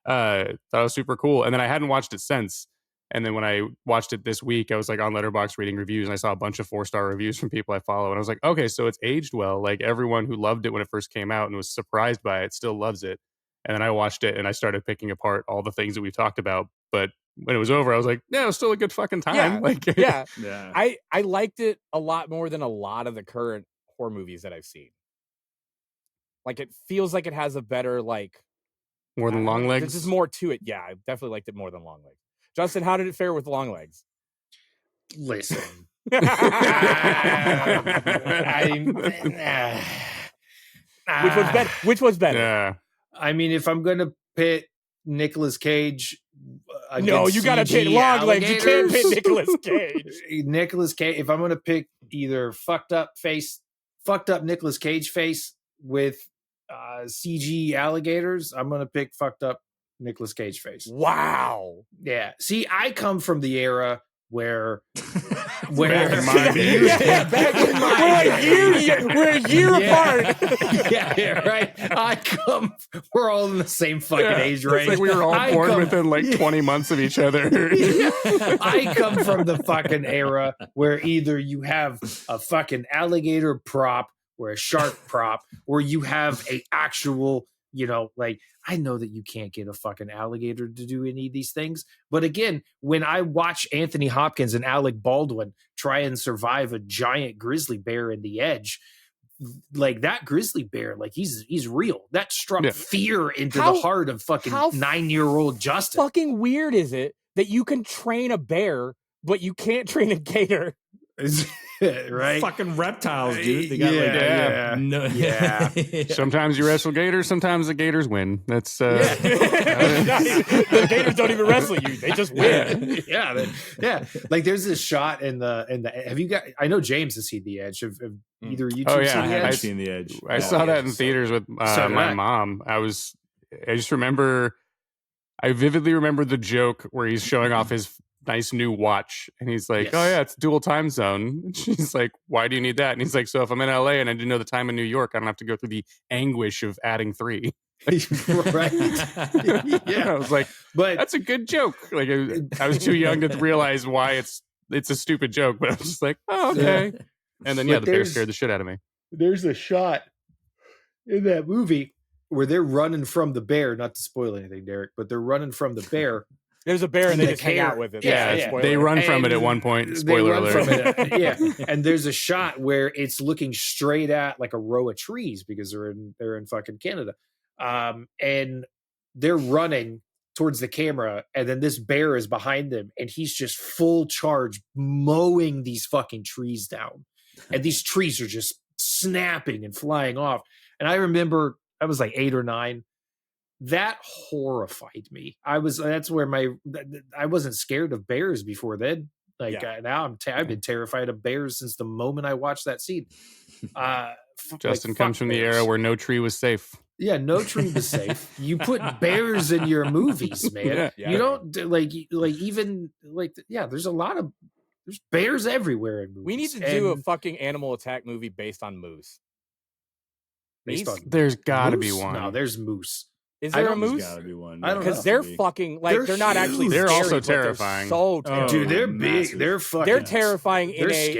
thought it was super cool. And then I hadn't watched it since. And then when I watched it this week, I was like on Letterboxd reading reviews, and I saw a bunch of 4-star reviews from people I follow, and I was like, okay, so it's aged well. Like everyone who loved it when it first came out and was surprised by it still loves it. And then I watched it and I started picking apart all the things that we've talked about, but when it was over, I was like, yeah, it was still a good fucking time. I liked it a lot more than a lot of the current horror movies that I've seen. Like, it feels like it has a better, like... More than Long Legs? There's just more to it. Yeah, I definitely liked it more than Long Legs. Justin, how did it fare with Long Legs? Listen. Which was better? Yeah. I mean, if I'm going to pit Nicolas Cage... No, you got to pit Long Legs. You can't pit Nicolas Cage. Nicolas Cage. If I'm going to pick either fucked up Nicolas Cage face with CG alligators, I'm going to pick fucked up Nicolas Cage face. Wow. Yeah. See, I come from the era where back in my day. Back in my day. We're a year apart. Right. We're all in the same fucking age range. Like we were all born within like 20 months of each other. I come from the fucking era where either you have a fucking alligator prop or a shark prop, or you have a actual, like, I know that you can't get a fucking alligator to do any of these things. But again, when I watch Anthony Hopkins and Alec Baldwin try and survive a giant grizzly bear in The Edge, like that grizzly bear, like he's real. That struck fear into the heart of fucking 9-year-old Justin. Fucking weird is it that you can train a bear, but you can't train a gator? right? Fucking reptiles, dude. They got no. Sometimes you wrestle gators. Sometimes the gators win. That's the gators don't even wrestle you; they just win. Yeah. Like there's this shot in the. Have you got? I know James has seen The Edge. Have either of you two seen The Edge? I've seen The Edge. I saw that in theaters with my mom. I just remember. I vividly remember the joke where he's showing off his nice new watch and he's like, oh yeah, it's dual time zone. And she's like, why do you need that? And he's like, so if I'm in LA and I didn't know the time in New York, I don't have to go through the anguish of adding 3. Right. I was like, but that's a good joke. Like I was too young to realize why it's a stupid joke, but I was just like, oh, okay. And then the bear scared the shit out of me. There's a shot in that movie where they're running from the bear, not to spoil anything, Derek, but they're running from the bear. There's a bear and they just hang out with it. Yeah. They run from it at one point. Spoiler alert. And there's a shot where it's looking straight at like a row of trees because they're in fucking Canada. And they're running towards the camera and then this bear is behind them and he's just full charge mowing these fucking trees down. And these trees are just snapping and flying off. And I remember I was like 8 or 9. That horrified me. That's where I wasn't scared of bears before then. Now I've been terrified of bears since the moment I watched that scene. Justin comes from the era where no tree was safe. Yeah, no tree was safe. You put bears in your movies, man. You don't there's bears everywhere in movies. We need to do a fucking animal attack movie based on moose. There's got to be one. No, there's moose. Is there a moose? Gotta be one. I don't know. Because they're fucking they're not actually. They're scary, also but terrifying. They're so terrifying. Dude, they're big. They're fucking. They're terrifying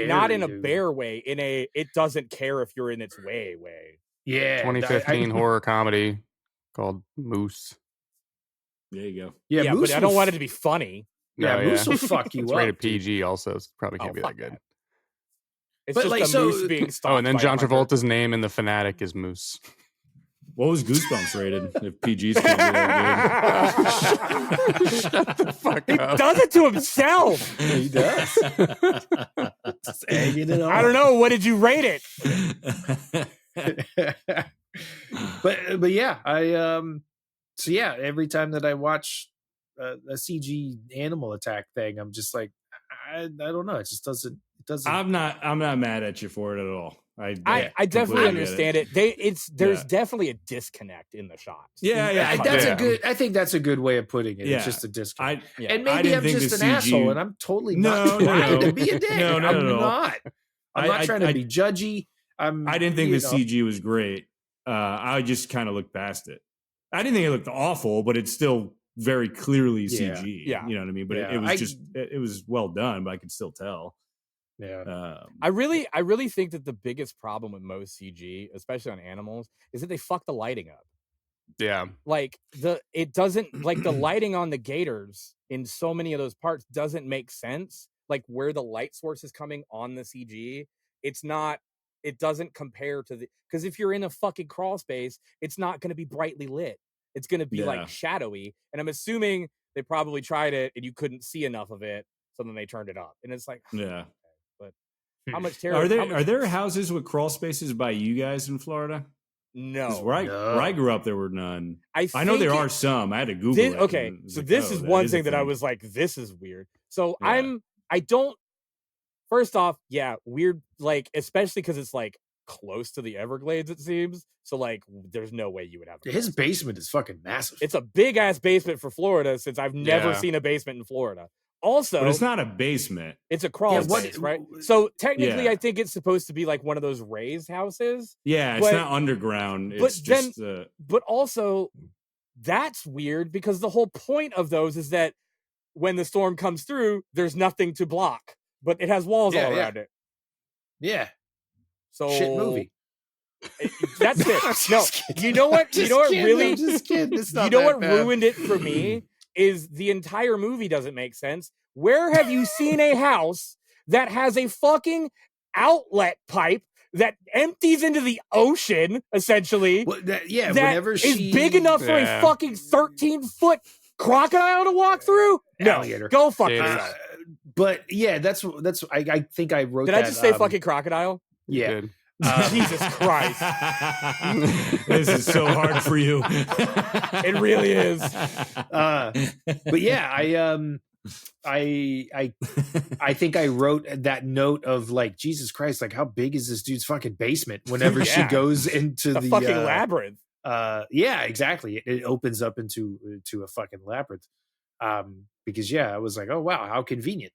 not in a dude. bear way. It doesn't care if you're in its way. Yeah, 2015 horror comedy called Moose. There you go. Yeah, but I don't want it to be funny. Moose will fuck you it's up. Rated PG also, so probably can't be that good. That. It's just a moose being stalked. And then John Travolta's name in The Fanatic is Moose. What was Goosebumps rated? If PG's can't be that good. Shut the fuck up. He does it to himself. He does. Just egging it on. I don't know. What did you rate it? but yeah, every time that I watch a CG animal attack thing, I'm just like, I don't know. It just doesn't. I'm not mad at you for it at all. I definitely understand it. There's definitely a disconnect in the shots. I think that's a good way of putting it. Yeah. It's just a disconnect. And maybe I'm just an asshole, and I'm totally not trying to be a dick. I'm not trying to be judgy. I didn't think the CG was great. I just kind of looked past it. I didn't think it looked awful, but it's still very clearly CG. Yeah. You know what I mean? But it was it was well done, but I could still tell. Yeah. I really think that the biggest problem with most CG, especially on animals, is that they fuck the lighting up. Yeah. Like it doesn't like the lighting on the gators in so many of those parts doesn't make sense. Like where the light source is coming on the CG, it doesn't compare to because if you're in a fucking crawl space, it's not going to be brightly lit. It's going to be like shadowy. And I'm assuming they probably tried it and you couldn't see enough of it. So then they turned it up and it's like, but how much terror are there houses with crawl spaces by you guys in Florida? No. Where I grew up, there were none. I know there are some. I had to Google it. Okay, so this is one thing that I was like, this is weird. So first off, weird, like, especially because it's like close to the Everglades, it seems. So like, there's no way you would have his basement is fucking massive. It's a big ass basement for Florida since I've never seen a basement in Florida. Also, but it's not a basement. It's a crawl space, right? So technically, I think it's supposed to be like one of those raised houses. Yeah, it's not underground. It's but also, that's weird because the whole point of those is that when the storm comes through, there's nothing to block, but it has walls all around it. Yeah. So shit movie. That's it. No, you know what? You know what really? You know what ruined it for me? Is the entire movie doesn't make sense. Where have you seen a house that has a fucking outlet pipe that empties into the ocean, essentially? Well, whenever is big enough for a fucking 13-foot crocodile to walk through? No, Alligator. go fuck yourself. But yeah, that's I think I wrote. Did that, I just say fucking crocodile? Yeah. Jesus Christ. This is so hard for you. It really is. But yeah, I think I wrote that note of like, Jesus Christ, like how big is this dude's fucking basement whenever she goes into the fucking labyrinth. Yeah, exactly. It opens up into a fucking labyrinth. Because I was like, oh wow, how convenient.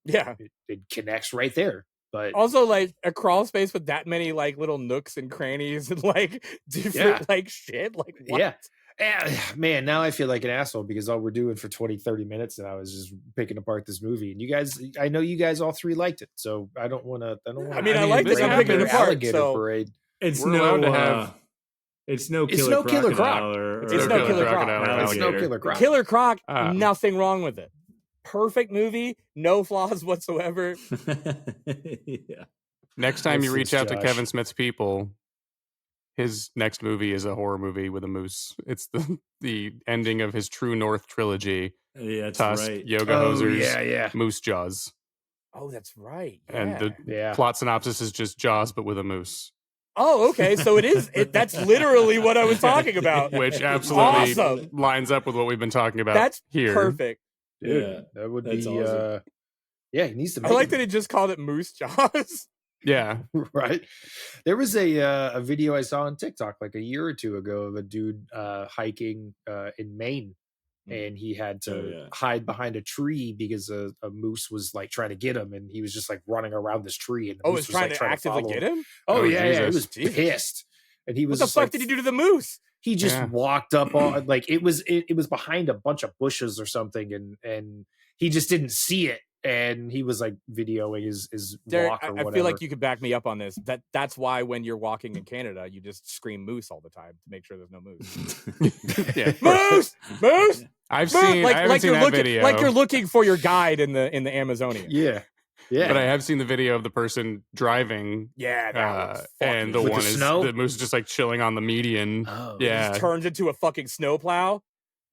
Yeah. It connects right there. But also, like, a crawl space with that many like little nooks and crannies and like different like shit. Like, what? Yeah, man, now I feel like an asshole because all we're doing for 20-30 minutes and I was just picking apart this movie. And you guys, I know you guys all three liked it, so I don't want to. I mean, I like that I'm picking it apart. Alligator So parade. It's no Killer Crocodile. It's no Killer Croc. It's no Killer Croc. Killer Croc, nothing wrong with it. Perfect movie, no flaws whatsoever. Yeah. Next time you reach out to Kevin Smith's people, his next movie is a horror movie with a moose. It's the ending of his True North trilogy. Yeah, that's Tusk, right. Yoga Hosers, Moose Jaws. Oh, that's right. Yeah. And the plot synopsis is just Jaws, but with a moose. Oh, okay. So it is. That's literally what I was talking about. Which absolutely lines up with what we've been talking about. That's here. Perfect. Dude, that would be awesome. He needs to make I like that he just called it Moose Jaws. Yeah. Right. There was a video I saw on TikTok like a year or two ago of a dude hiking in Maine, and he had to hide behind a tree because a moose was like trying to get him, and he was just like running around this tree, and the moose was trying like, to actively get him. Oh yeah, he was pissed, and he was. What the fuck did he do to the moose? He just walked up on like it was behind a bunch of bushes or something, and he just didn't see it, and he was like videoing his walk or whatever. I feel like you could back me up on this. That's why when you're walking in Canada, you just scream moose all the time to make sure there's no moose. Moose. I've seen that video. Like you're looking for your guide in the Amazonia. Yeah. But I have seen the video of the person driving. Yeah, and the with one the is snow? the moose is just like chilling on the median. Oh, yeah, it just turns into a fucking snowplow.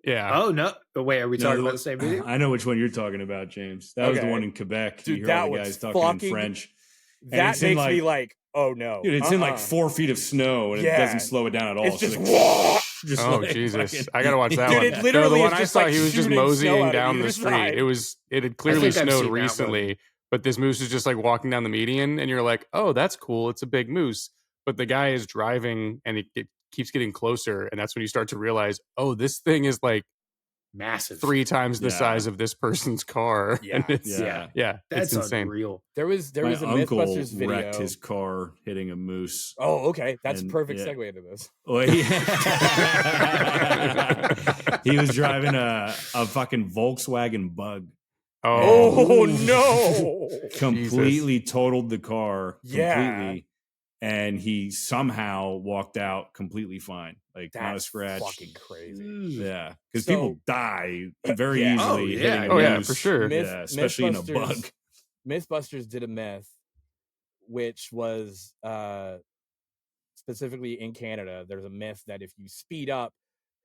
Yeah. Oh no! Wait, are we talking about the same video? I know which one you're talking about, James. That was the one in Quebec. Dude, you hear that all the was guys talking in French. That makes me like, oh no, dude! It's in like 4 feet of snow, and it doesn't slow it down at all. It's just, just oh like, Jesus! fucking, I gotta watch that dude, one. It literally the one I saw, like he was just moseying down the street. Side. It had clearly snowed recently, but this moose is just like walking down the median, and you're like, oh, that's cool. It's a big moose. But the guy is driving, and it keeps getting closer, and that's when you start to realize, oh, this thing is like massive, 3 times the size of this person's car. Yeah, and it's, that's it's insane. Unreal. There was a Mythbusters video. Wrecked his car hitting a moose. Oh, okay, that's a perfect segue into this. Well, he was driving a fucking Volkswagen Bug. Oh no! Completely totaled the car. Yeah. Completely. And he somehow walked out completely fine, like not a scratch. Fucking crazy. Yeah, because people die very easily. For sure. Especially in a bug. Mythbusters did a myth, which was specifically in Canada. There's a myth that if you speed up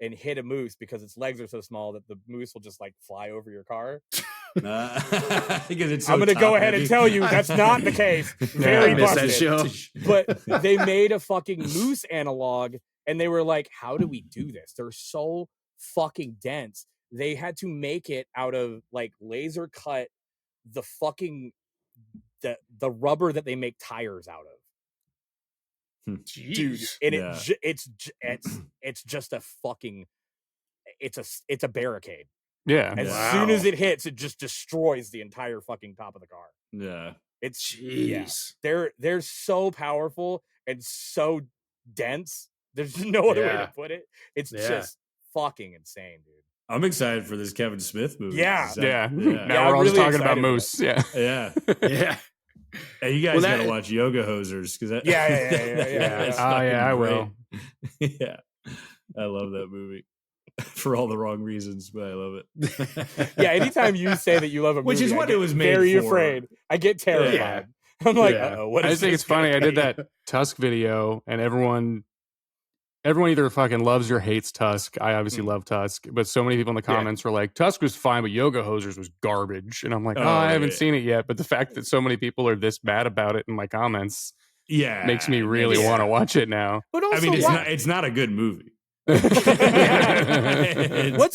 and hit a moose because its legs are so small that the moose will just like fly over your car. Because it's so I'm going to go ahead and tell you that's not the case. Very busted. But they made a fucking moose analog, and they were like, "How do we do this? They're so fucking dense." They had to make it out of like laser cut the fucking the rubber that they make tires out of. Dude, and it's just a fucking it's a barricade. Yeah. As soon as it hits, it just destroys the entire fucking top of the car. Yeah. It's they're so powerful and so dense. There's no other way to put it. It's just fucking insane, dude. I'm excited for this Kevin Smith movie. Now we're all just talking about moose. Yeah. Hey, you guys gotta watch Yoga Hosers because I will. Yeah, I love that movie. For all the wrong reasons, but I love it. Yeah, anytime you say that you love a movie, which is what it was made very for. afraid. I get terrified. I'm like, uh-oh, what is I just think it's funny. I did that Tusk video, and everyone everyone either fucking loves or hates Tusk. I obviously love Tusk, but so many people in the comments were like, Tusk was fine, but Yoga Hosers was garbage. And I'm like, I haven't seen it yet. But the fact that so many people are this bad about it in my comments makes me really want to watch it now. But also, I mean, it's not a good movie. What's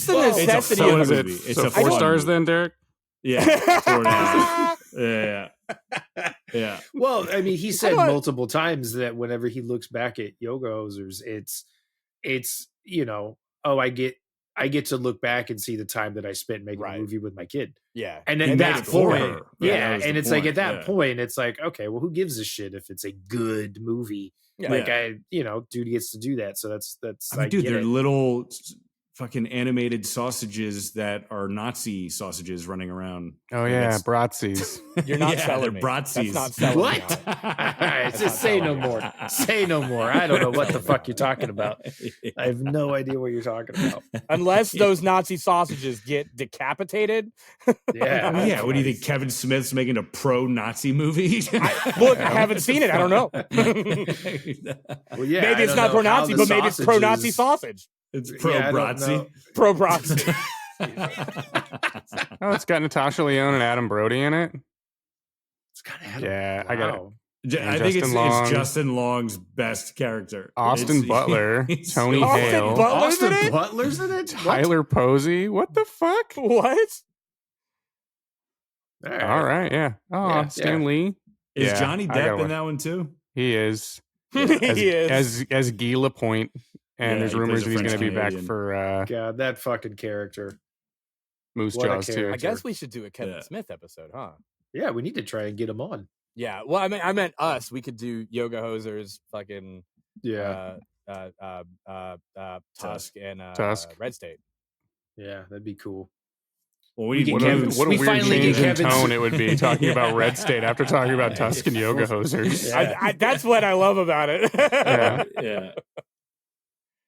the necessity of it? It's so 4 stars then, Derek? Yeah. 4.5. Yeah. Well, I mean, he said multiple times that whenever he looks back at Yoga Hosers, it's I get to look back and see the time that I spent making a movie with my kid. Yeah. And at that point, and it's like at that point, it's like, okay, well, who gives a shit if it's a good movie? Yeah. Like dude gets to do that. So that's I mean, dude, they're little fucking animated sausages that are Nazi sausages running around. Oh yeah, Bratzies. You're not selling me. Bratzies. That's not selling what? Just say no more. Say no more. I don't know what the fuck you're talking about. I have no idea what you're talking about. Unless those Nazi sausages get decapitated. Yeah. Yeah. What do you think? Kevin Smith's making a pro-Nazi movie? I haven't seen it. I don't know. Well, yeah, maybe it's not pro-Nazi, but maybe it's pro-Nazi sausage. It's pro-Bratzi. Pro-Bratzi. Oh, it's got Natasha Lyonne and Adam Brody in it. It's got Adam. Yeah, I got it. I think it's Justin Long's best character. Austin Butler, Tony Hale. Austin Butler's in it? Tyler Posey. What the fuck? What? All right, yeah. Oh, Stan Lee. Is Johnny Depp in that one too? He is. He is. As Guy Lapointe. And there's rumors that he's going to be back for... God, that fucking character. Moose Jaws, too. I guess we should do a Kevin Smith episode, huh? Yeah, we need to try and get him on. Yeah, well, I meant us. We could do Yoga Hosers, fucking... Tusk and Red State. Yeah, that'd be cool. Well, what a weird change in tone it would be talking about Red State after talking about Tusk and Yoga Hosers. Yeah. That's what I love about it. Yeah.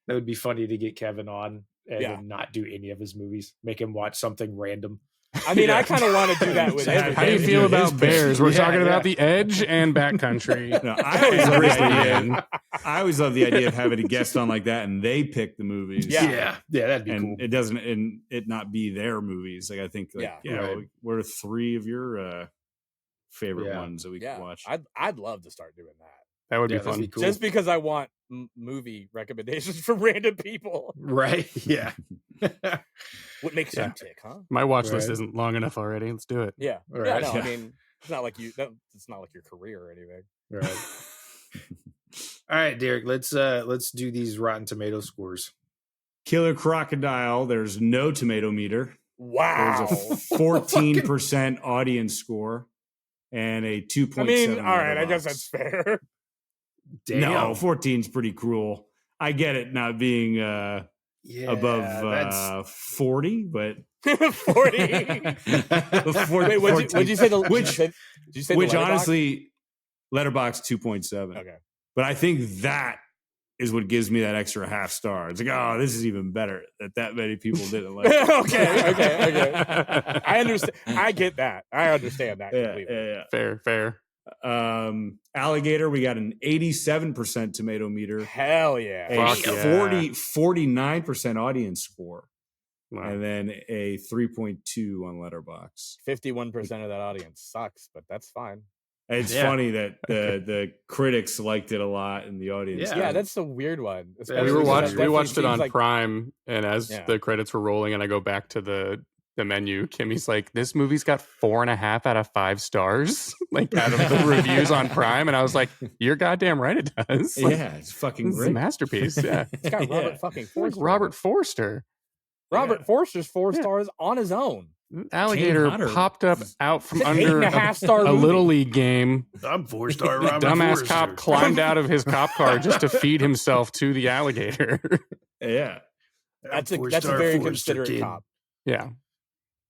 That would be funny to get Kevin on and then not do any of his movies. Make him watch something random. I mean, I kind of want to do that with everything. How do you feel about Bears? We're talking about The Edge and Backcountry. No, I always love the idea of having a guest on like that and they pick the movies. Yeah, that'd be cool. It doesn't, and it not be their movies. Like I think, what are 3 of your favorite ones that we could watch? I'd love to start doing that. That would be fun. Be cool. Just because I want movie recommendations from random people. Right. Yeah. What makes you tick, huh? My watch list isn't long enough already. Let's do it. Yeah. Right. Yeah, no, I mean, it's not like it's not like your career or anything. Right. All right, Derek, let's do these Rotten Tomato scores. Killer Crocodile, there's no tomato meter. Wow. There's a 14% audience score. And a 2.7. I mean, all right, I guess that's fair. Damn. No, 14 is pretty cruel. I get it not being above 40, but 40. Wait, would you say the which honestly, Letterboxd 2.7. Okay, but I think that is what gives me that extra half star. It's like, oh, this is even better that many people didn't like it. Okay. I understand. I get that. I understand that completely. Yeah. Fair. Alligator, we got an 87% tomato meter. Hell yeah. A 49% audience score. Wow. And then a 3.2 on Letterboxd. 51% of that audience sucks, but that's fine. It's funny that the critics liked it a lot in the audience. Yeah, that's a weird one. We watched it on Prime, and as the credits were rolling, and I go back to the menu, Kimmy's like, "This movie's got 4.5 out of 5 stars, like out of the reviews on Prime," and I was like, "You're goddamn right, it does." Like, it's fucking great. It's a masterpiece. Yeah, it's got Robert fucking Forster. Like Robert Forster. Robert Forster's 4 stars on his own. Alligator popped up out from under a little league game. I'm 4-star Robert Dumbass Forster. cop climbed out of his cop car just to feed himself to the alligator. Yeah. That's a very considerate cop. Yeah.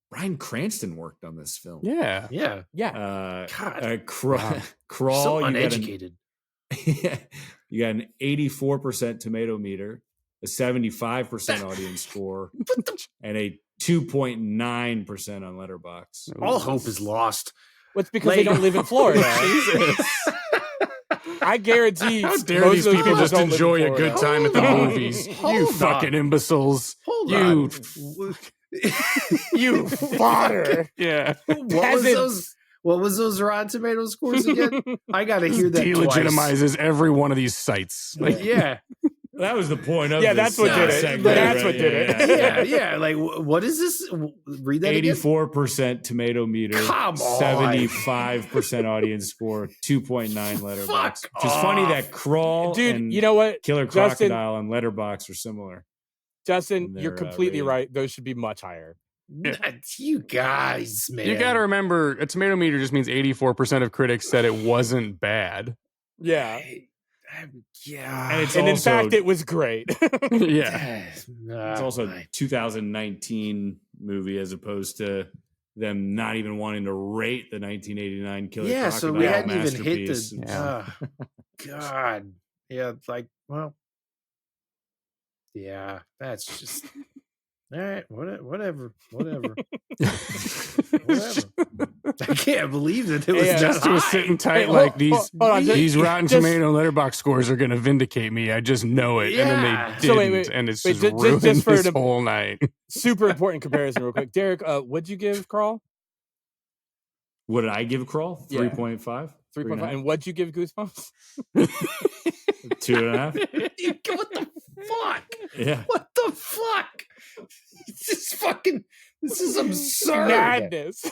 Bryan Cranston worked on this film. Yeah. God. Crawl. So uneducated. You got an 84% tomato meter, a 75% audience score, and a 2.9% on Letterboxd. All hope is lost. Well, it's because they don't live in Florida. Jesus. I guarantee. How dare these people just enjoy a good time at the movies? You fucking imbeciles. Hold on. You fodder. Yeah. What was those Rotten Tomatoes scores again? I gotta hear that delegitimizes every one of these sites. Like, yeah. That was the point of that's what did it. That's what did it. Yeah. Like, what is this? Read that 84% tomato meter. Come on. 75% audience score. 2.9 Letterboxd. Which is funny that Crawl and you know what? Killer Crocodile and Letterboxd are similar. Justin, you're completely right. Those should be much higher. You guys, man. You got to remember, a tomato meter just means 84% of critics said it wasn't bad. Yeah. Yeah. And in fact, it was great. Yeah. It's also a 2019 movie as opposed to them not even wanting to rate the 1989 Killer Crocodile so we hadn't even hit the... God. Yeah, like, well... Yeah, that's just... All right, whatever. Whatever. I can't believe that it was just was sitting tight like these Rotten Tomato Letterboxd scores are going to vindicate me. I just know it. Yeah. And then they didn't, and it's just ruined this whole night. Super important comparison real quick. Derek, what'd you give Crawl? What did I give Crawl? 3.5? 3.5. And what'd you give Goosebumps? 2.5. What the fuck? Yeah. What the fuck? This is absurd. Madness.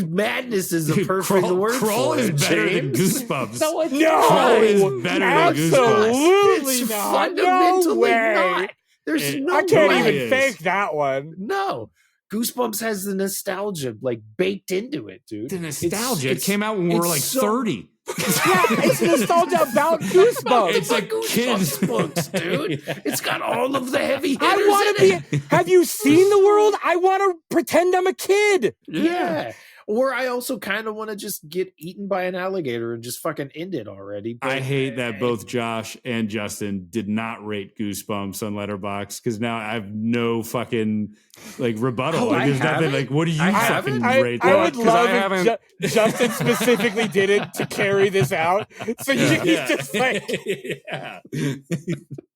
Madness is the perfect word. Crawl is better than Goosebumps. No, Crawl is better than Goosebumps. Absolutely it's not. Fundamentally no way. not. There's no I can't way. even fake that one. No. Goosebumps has the nostalgia like baked into it, dude. The nostalgia. It came out when we were like 30. It's nostalgia about Goosebumps. It's like kids' books, dude. It's got all of the heavy hitters. I want to be. Have you seen the world? I want to pretend I'm a kid. Yeah. Or I also kind of want to just get eaten by an alligator and just fucking end it already. But I hate that both Josh and Justin did not rate Goosebumps on Letterboxd because now I have no fucking like rebuttal. Like, there's nothing like, what do you fucking rate? I would love if Justin specifically did it to carry this out. So he's just like,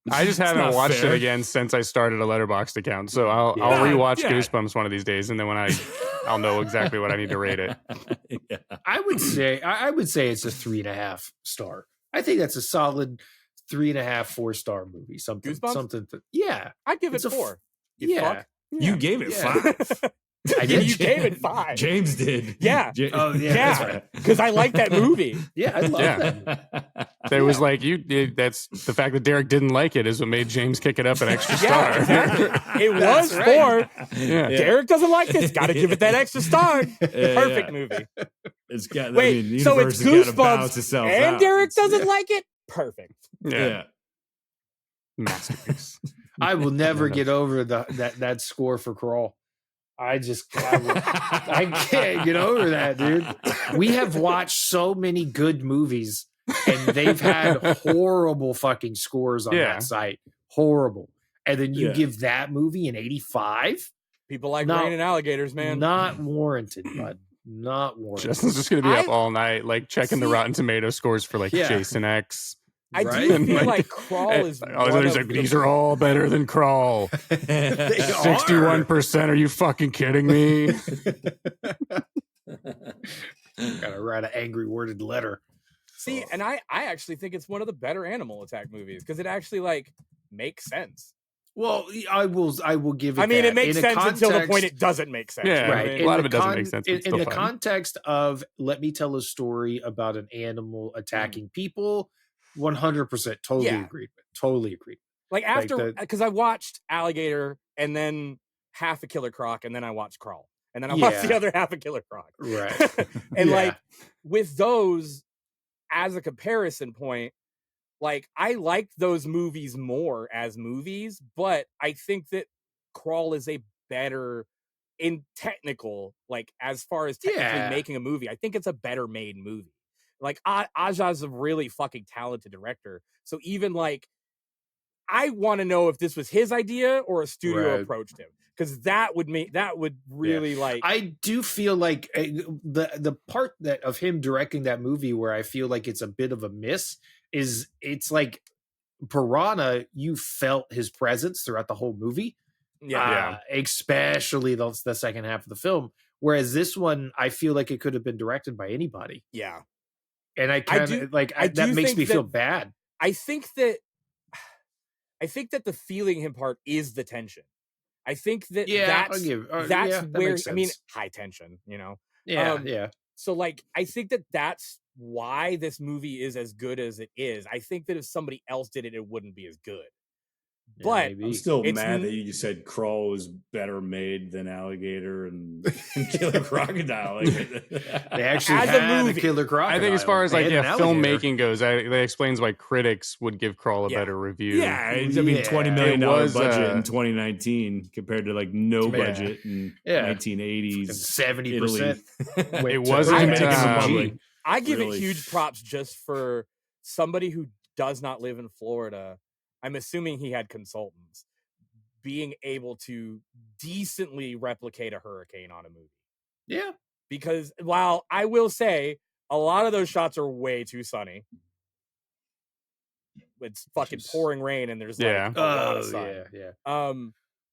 I just haven't watched it again since I started a Letterboxd account. So I'll rewatch Goosebumps one of these days, and then when I'll know exactly what I need to rate it. I would say it's a 3.5 star. I think that's a solid 3.5, 4-star movie. Something. I'd give it 4. You gave it 5. I did. You gave it 5. James did. Yeah. That's right. Because I like that movie. Yeah, I love that. There was like that's the fact that Derek didn't like it is what made James kick it up an extra star. Exactly. It was 4. Yeah. Derek doesn't like this. Got to give it that extra star. Perfect movie. It's got. So it's Goosebumps, and Derek doesn't like it. Perfect. Yeah. Masterpiece. I will never get over that score for Crawl. I can't get over that, dude. We have watched so many good movies, and they've had horrible fucking scores on that site. Horrible. And then you give that movie an 85? People like Rain and Alligators, man. Not warranted, bud. Not warranted. Justin's just going to be up all night, like checking the Rotten Tomato scores for like Jason X. I do feel like Crawl is these are all better than Crawl. 61%. Are you fucking kidding me? Gotta write an angry worded letter. See, and I actually think it's one of the better animal attack movies because it actually like makes sense. Well, I will give it. I mean, that. it makes sense until the point it doesn't make sense. Yeah, right. A lot of it doesn't make sense. In the context of let me tell a story about an animal attacking people. 100% totally agreed. Totally agreed. Like after, because I watched Alligator and then half a Killer Croc and then I watched Crawl and then I watched the other half a Killer Croc. Right. And like with those as a comparison point, like I liked those movies more as movies, but I think that Crawl is a better in technical, like as far as technically making a movie, I think it's a better made movie. Like Aja's a really fucking talented director. So even like, I want to know if this was his idea or a studio approached him, because that would really like. I do feel like the part that of him directing that movie where I feel like it's a bit of a miss is it's like Piranha. You felt his presence throughout the whole movie, especially the second half of the film. Whereas this one, I feel like it could have been directed by anybody. Yeah, and that makes me feel bad. I think that the feeling him part is the tension. I think that that's where, I mean, high tension, you know? Yeah. So like, I think that's why this movie is as good as it is. I think that if somebody else did it, it wouldn't be as good. But I'm still mad that you said Crawl was better made than Alligator and Killer Crocodile. They actually had a Killer Crocodile. I think as far as filmmaking goes, that explains why critics would give Crawl a better review. Yeah, I mean, $20 million budget in 2019. Compared to like no budget in 1980s, 70%. It wasn't. I give it huge props just for somebody who does not live in Florida. I'm assuming he had consultants being able to decently replicate a hurricane on a movie. Yeah. Because while I will say a lot of those shots are way too sunny. It's fucking pouring rain and there's like a lot of sun. Yeah.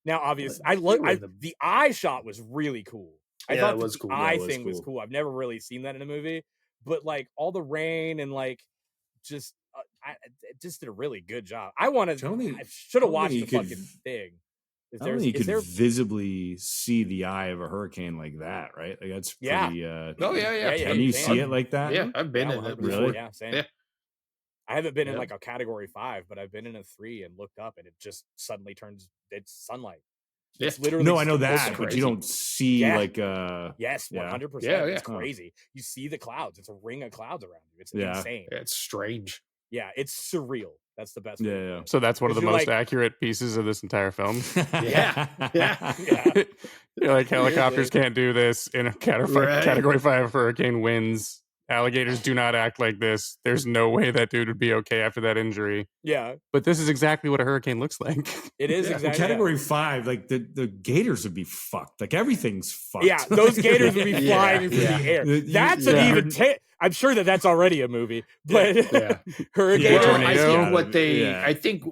Now obviously the eye shot was really cool. I thought the eye thing was cool. I've never really seen that in a movie, but like all the rain and like just it just did a really good job. I should have watched the fucking thing. I don't think you could visibly see the eye of a hurricane like that, right? Like that's pretty. Can you see it like that? Yeah, I've been in it before. Really? Yeah, same. Yeah. I haven't been in like a category 5, but I've been in a 3 and looked up, and it just suddenly turns. It's sunlight. Yeah. It's literally I know that, but you don't see like yes, 100%. It's crazy. You see the clouds. It's a ring of clouds around you. It's insane. Yeah, it's strange. Yeah, it's surreal. That's the best. Yeah. So that's one of the most accurate pieces of this entire film. Yeah. You're like, helicopters can't do this in a category 5 hurricane winds. Alligators do not act like this. There's no way that dude would be okay after that injury. Yeah. But this is exactly what a hurricane looks like. It is exactly. Category 5, like the gators would be fucked. Like everything's fucked. Yeah, those gators would be flying through the air. That's an even. I'm sure that's already a movie, but hurricane tornado. I think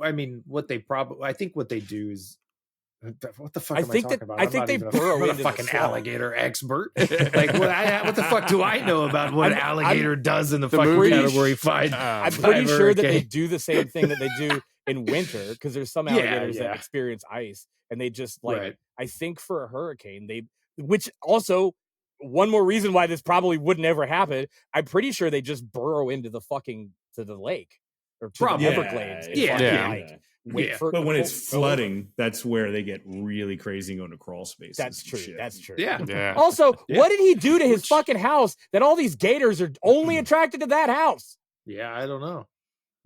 what they do is. What the fuck am I talking about? I think they burrow into a fucking alligator expert. Like, what the fuck do I know about what an alligator does in the fucking category 5? I'm pretty sure that they do the same thing that they do in winter, because there's some alligators that experience ice, and they just I think for a hurricane, which also one more reason why this probably would never happen. I'm pretty sure they just burrow into the lake or to the Everglades. But when it's flooding, that's where they get really crazy and go into crawl spaces. That's true. That's true. Yeah. Also, what did he do to his fucking house that all these gators are only attracted to that house? Yeah, I don't know.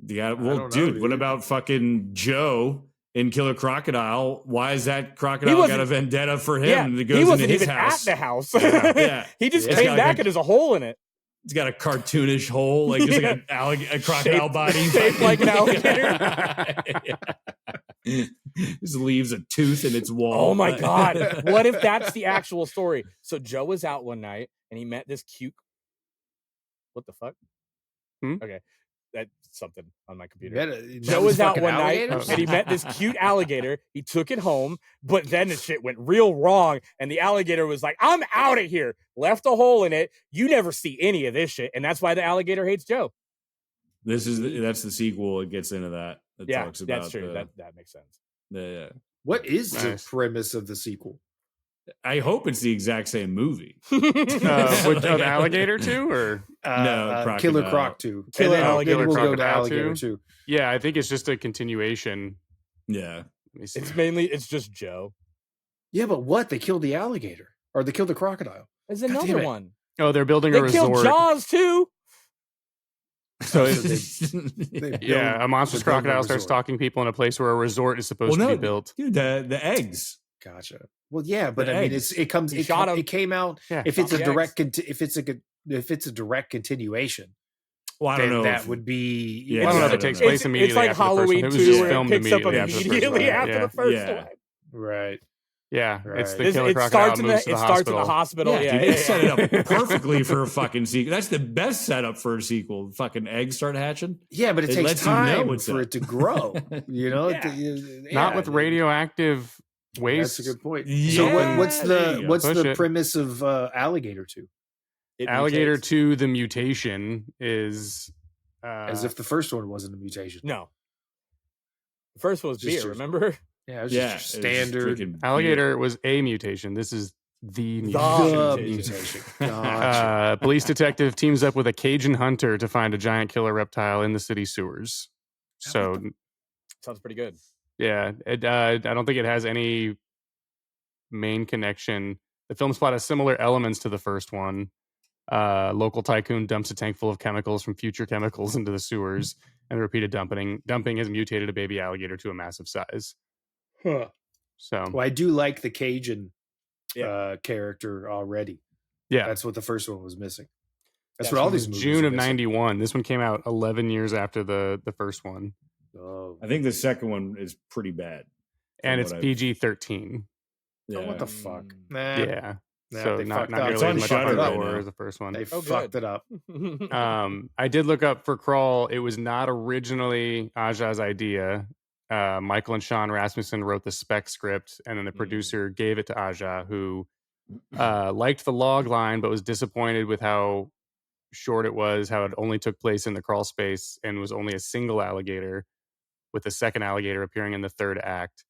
Dude, what about fucking Joe in Killer Crocodile? Why is that crocodile got a vendetta for him? Yeah, that goes into his house? At the house. He just came back and there's a hole in it. It's got a cartoonish hole, like just like a crocodile body, shaped like an alligator. Just leaves a tooth in its wall. Oh my god! What if that's the actual story? So Joe was out one night and he met this cute. What the fuck? Okay, that's something on my computer. Joe was out one night and he met this cute alligator. He took it home, but then the shit went real wrong, and the alligator was like, "I'm out of here." Left a hole in it. You never see any of this shit, and that's why the alligator hates Joe. That's the sequel. It gets into that. Talks about that's true. That makes sense. Yeah. What is the premise of the sequel? I hope it's the exact same movie. With Alligator 2 or no? Killer Croc 2. Killer Alligator. We'll go to Alligator 2. Yeah, I think it's just a continuation. Yeah, it's just Joe. Yeah, but what? They killed the alligator, or they killed the crocodile. There's another one. Oh, they're building a resort. They killed Jaws too. So a monstrous crocodile starts stalking people in a place where a resort is supposed to be built. Dude, the eggs. Gotcha. Well, yeah, but I mean, it came out. Yeah, if it's a direct continuation, Well, I don't know. That would be. Yeah, I don't know if it takes place immediately. It's like after Halloween the first one. It was just 2, where it filmed picks up immediately after the first one. Right. Yeah, Right. it's the Killer Crocodile moves to the hospital. It starts in the hospital. Yeah, dude, it set it up perfectly for a fucking sequel. That's the best setup for a sequel. Fucking eggs start hatching. Yeah, but it takes lets you know time what's for up. it to grow. You know, Not with radioactive waste. That's a good point. Yeah, So what's there you the go. what's Push the it. premise of Alligator 2? Alligator mutates. 2, the mutation is As if the first one wasn't a mutation. No. The first one was Just beer, your- remember? Yeah, it was Yeah, just it your was just standard. drinking Alligator was a mutation. This is the The mutation. mutation. Gotcha. Police detective teams up with a Cajun hunter to find a giant killer reptile in the city sewers. So, Sounds pretty good. yeah, I don't think it has any main connection. The film's plot has similar elements to the first one. Local tycoon dumps a tank full of chemicals from future chemicals into the sewers, and the repeated dumping has mutated a baby alligator to a massive size. Huh. So, Well, I do like the Cajun character already. yeah, That's what the first one was missing. That's Yeah, what all it was these movies June are of missing. '91. This one came out 11 years after the first one, Oh, I think the second one is pretty bad. and From it's what PG-13. oh, what the fuck? Mm. Nah, Yeah, nah, so they not fucked up. It's nearly on as much Shudder right horror now. as the first one. They Oh, fucked good. it up. I did look up for Crawl. It was not originally Aja's idea. Michael and Sean Rasmussen wrote the spec script, and then the producer gave it to Aja, who liked the log line, but was disappointed with how short it was, how it only took place in the crawl space and was only a single alligator, with the second alligator appearing in the third act.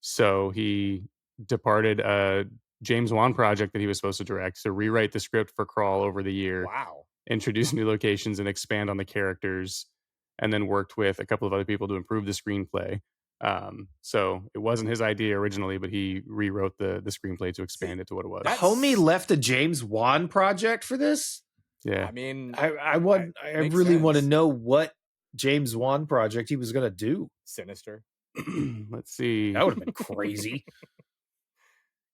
So he departed a James Wan project that he was supposed to direct to rewrite the script for Crawl over the year. Wow. Introduce new locations and expand on the characters, and then worked with a couple of other people to improve the screenplay. So it wasn't his idea originally, but he rewrote the screenplay to expand it to what it was. Homie left a James Wan project for this. Yeah, I mean, I makes really want to sense. know what James Wan project he was going to do. Sinister. let's see. That would have been crazy.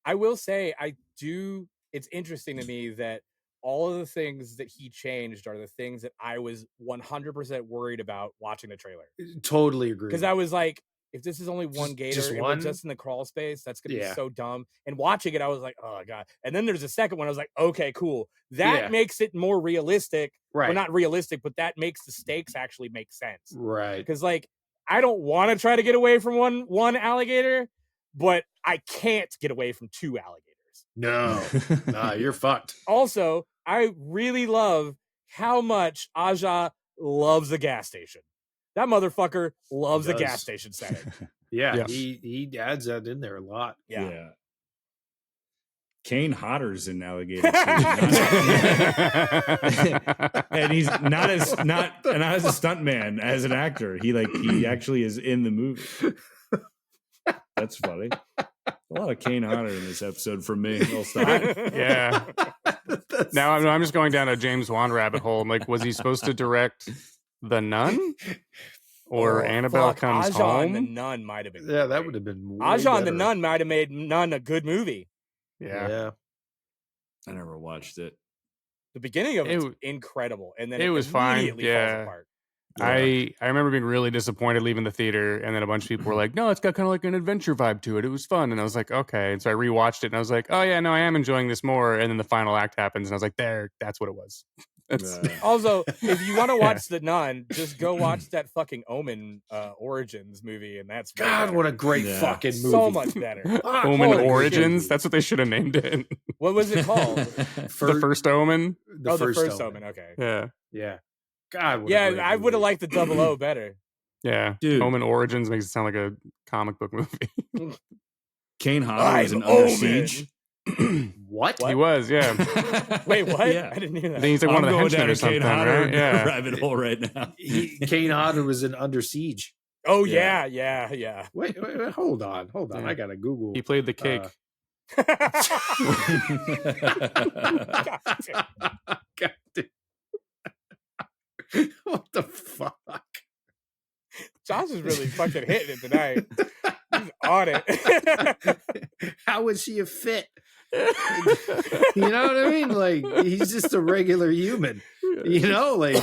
I will say, it's interesting to me that all of the things that he changed are the things that I was 100% worried about watching the trailer. Totally agree. Because I was like, if this is only one gator, just and one? we're just in the crawl space, that's going to Yeah. be so dumb. And watching it, I was like, oh, God. And then there's a second one. I was like, okay, cool. That Yeah. makes it more realistic. Right. Well, not realistic, but that makes the stakes actually make sense. Right. Because, like, I don't want to try to get away from one alligator, but I can't get away from two alligators. No, nah, you're fucked. Also, I really love how much Aja loves a gas station. That motherfucker loves a does. gas station setting. Yeah, Yes. he adds that in there a lot. Yeah. Kane Hodder's in Alligator too. And he's not as a stuntman, as an actor. He actually is in the movie. That's funny. A lot of Kane Hodder in this episode from me. I'll stop. Yeah. Now I'm just going down a James Wan rabbit hole. I'm like, was he supposed to direct The Nun or Annabelle Comes Aja Home? and the Nun might have been. Yeah, that great. would have been way Aja and the better. Nun might have made Nun a good movie. Yeah. I never watched it. The beginning of it's It- incredible, and then it was fine, immediately yeah. falls apart. I remember being really disappointed leaving the theater, and then a bunch of people were like, no, it's got kind of like an adventure vibe to it. It was fun. And I was like, okay. And so I rewatched it, and I was like, oh, yeah, no, I am enjoying this more. And then the final act happens, and I was like, that's what it was. Also, if you want to watch The Nun, just go watch that fucking Omen Origins movie, and that's way God, better. what a great Yeah. fucking movie. So much better. Omen holy Origins? shit. That's what they should have named it. What was it called? The First Omen? The first Omen. Okay. Yeah. Yeah. God. What a Yeah, great I would have movie. liked the 00 better. Yeah. Dude. Omen Origins makes it sound like a comic book movie. Kane Hodder was I'm in Under Omen. Siege. What? He was, yeah. Wait, what? Yeah. I didn't hear I that. think he's like one of the going henchmen down or a Kane something, Hodder right? Yeah. rabbit hole right now. Kane Hodder was in Under Siege. Oh, Yeah. yeah. Wait, hold on. Yeah. I gotta Google. He played the cake. God damn. What the fuck? Josh is really fucking hitting it tonight. He's on it. How is she a fit? You know what I mean? Like, he's just a regular human. You know, like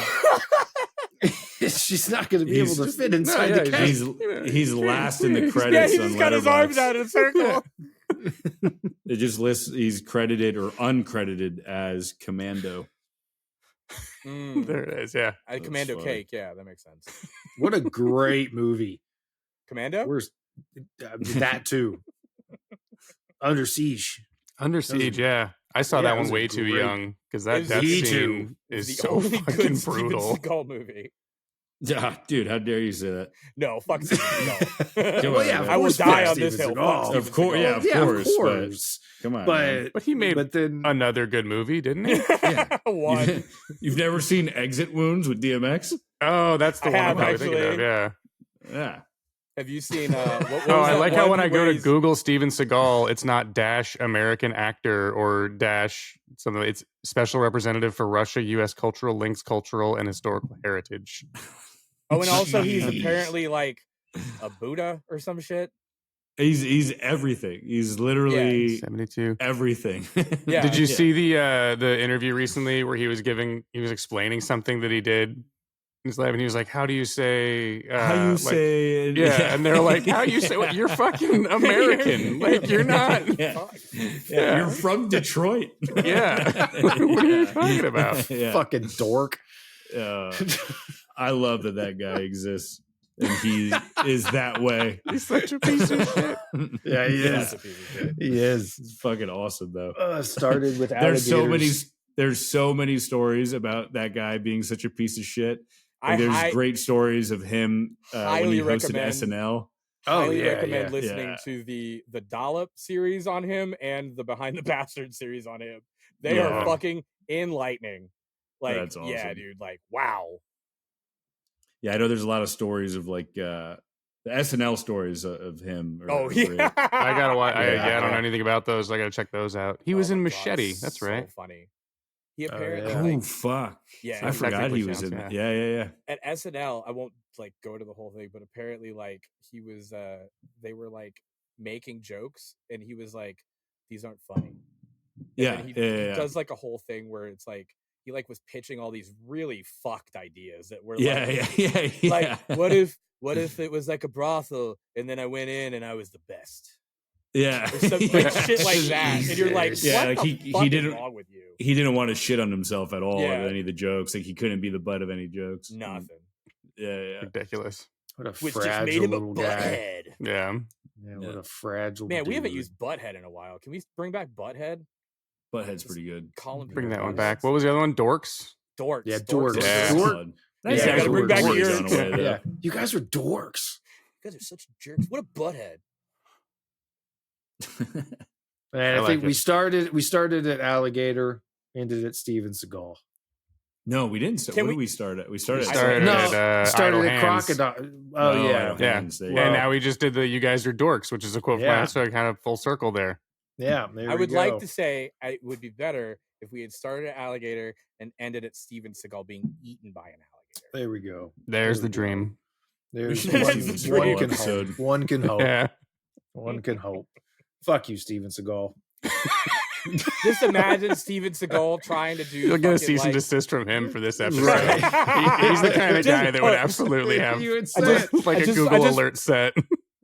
she's not going to be able to fit inside the case. He's last in the credits. He's got his arms out in a circle. It just lists he's credited or uncredited as Commando. There it is. Yeah, Commando funny. Cake. Yeah, that makes sense. What a great movie, Commando. Where's that too? Under Siege. Yeah. I saw that one way too young because that death scene is so fucking brutal. Seagal movie. Yeah, dude, how dare you say that? No, fuck Steven Seagal. Well, yeah, I will die on this hill. Of course, yeah, of course. But, come on, but he made another good movie, didn't he? Yeah. One. You've never seen Exit Wounds with DMX? Oh, that's the one I'm probably thinking of. Yeah. Have you seen? What I like how when I go to Google Steven Seagal, it's not dash American actor or dash something. It's special representative for Russia, U.S. cultural links, cultural and historical heritage. Oh, and also he's apparently like a Buddha or some shit. He's everything. He's literally 72 everything. Yeah. Did you see the interview recently where he was explaining something that he did? His life, and he was like, "How do you say? How you say? Yeah." And they're like, "How you say? What? You're fucking American. Like you're not. You're from Detroit. Yeah. What are you talking about? Fucking dork." I love that guy exists, and he is that way. He's such a piece of shit. Yeah, he is. He is. It's fucking awesome, though. Started with alligators. There's so many stories about that guy being such a piece of shit. Like, there's great stories of him when he hosted SNL. Highly recommend listening to the Dollop series on him and the Behind the Bastard series on him. They are fucking enlightening. Like, that's awesome. Yeah, dude. Like, wow. Yeah, I know there's a lot of stories of like the SNL stories of him. I gotta watch. I don't know anything about those. I gotta check those out. He was in Machete. That's right. So funny. He apparently. Fuck! Yeah, I forgot he was in it. Yeah. At SNL, I won't like go to the whole thing, but apparently, like he was, they were like making jokes, and he was like, "These aren't funny." And he does like a whole thing where it's like he like was pitching all these really fucked ideas that were like, what if it was like a brothel, and then I went in and I was the best. Yeah, some, like, shit like that, and you're like, what like the fuck is wrong with you? He didn't want to shit on himself at all at any of the jokes. Like he couldn't be the butt of any jokes. Nothing. Yeah. Ridiculous. What a fragile little guy. Yeah. What a fragile. Man, we haven't used Butthead in a while. Can we bring back Butthead? Butthead's pretty good. Bring that one back. What was the other one? Dorks. Yeah, Dorks. Yeah, gotta bring back your. Yeah, you guys are dorks. You guys are such jerks. What a Butthead. And I think we started at Alligator, ended at Steven Seagal. No, we didn't. Where did we start at? We started at Crocodile. Oh yeah. And now we just did the "You guys are dorks," which is a quote from that, so kind of full circle there. Yeah, I would like to say it would be better if we had started at Alligator and ended at Steven Seagal being eaten by an alligator. There we go. There's the dream. There's one can hope. One can hope. Yeah. One can hope. Fuck you, Steven Seagal. Just imagine Steven Seagal trying to do. You'll get a cease and desist from him for this episode. Right. He's the kind of guy that would absolutely have a Google alert set.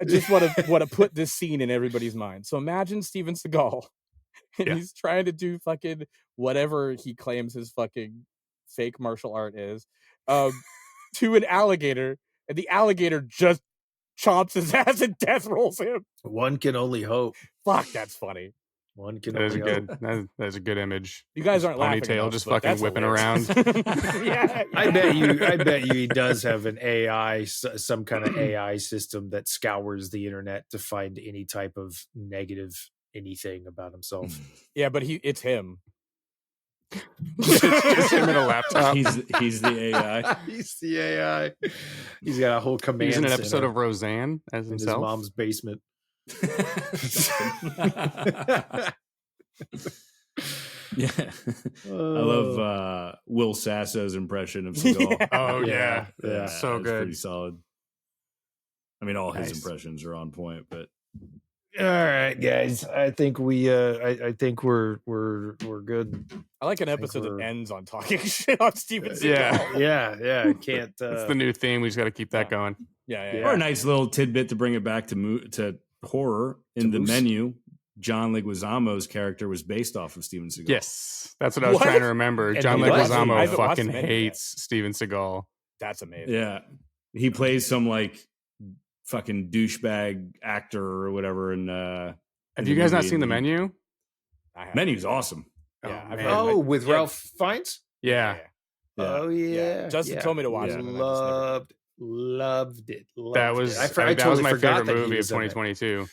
I just want to put this scene in everybody's mind. So imagine Steven Seagal, and he's trying to do fucking whatever he claims his fucking fake martial art is, to an alligator, and the alligator just chomps his ass and death rolls him. One can only hope. Fuck, that's funny. One can only hope. That's a good image. You guys aren't laughing. Ponytail just fucking whipping around. Yeah. I bet you he does have an AI, some kind of AI system that scours the internet to find any type of negative anything about himself. Yeah, but it's him. Just him in a laptop. He's the AI. He's the AI. He's got a whole command. He's in an episode of Roseanne as himself. In his mom's basement. Yeah, I love Will Sasso's impression of Seagal. Yeah. Oh yeah, so good, pretty solid. I mean, all his impressions are on point, but All right, guys. I think I think we're good. I like an episode that ends on talking shit on Steven Seagal. Yeah. I can't. It's the new theme. We just got to keep that going. Yeah. Or a nice little tidbit to bring it back to horror in the menu. John Leguizamo's character was based off of Steven Seagal. Yes, that's what I was trying to remember. John Leguizamo fucking hates Steven Seagal. That's amazing. Yeah, he plays some like fucking douchebag actor or whatever. And have you guys not seen the menu? Menu's awesome. Yeah. With Ralph Fiennes. Yeah. Oh yeah. Justin told me to watch it. Loved it. That was my favorite movie of 2022.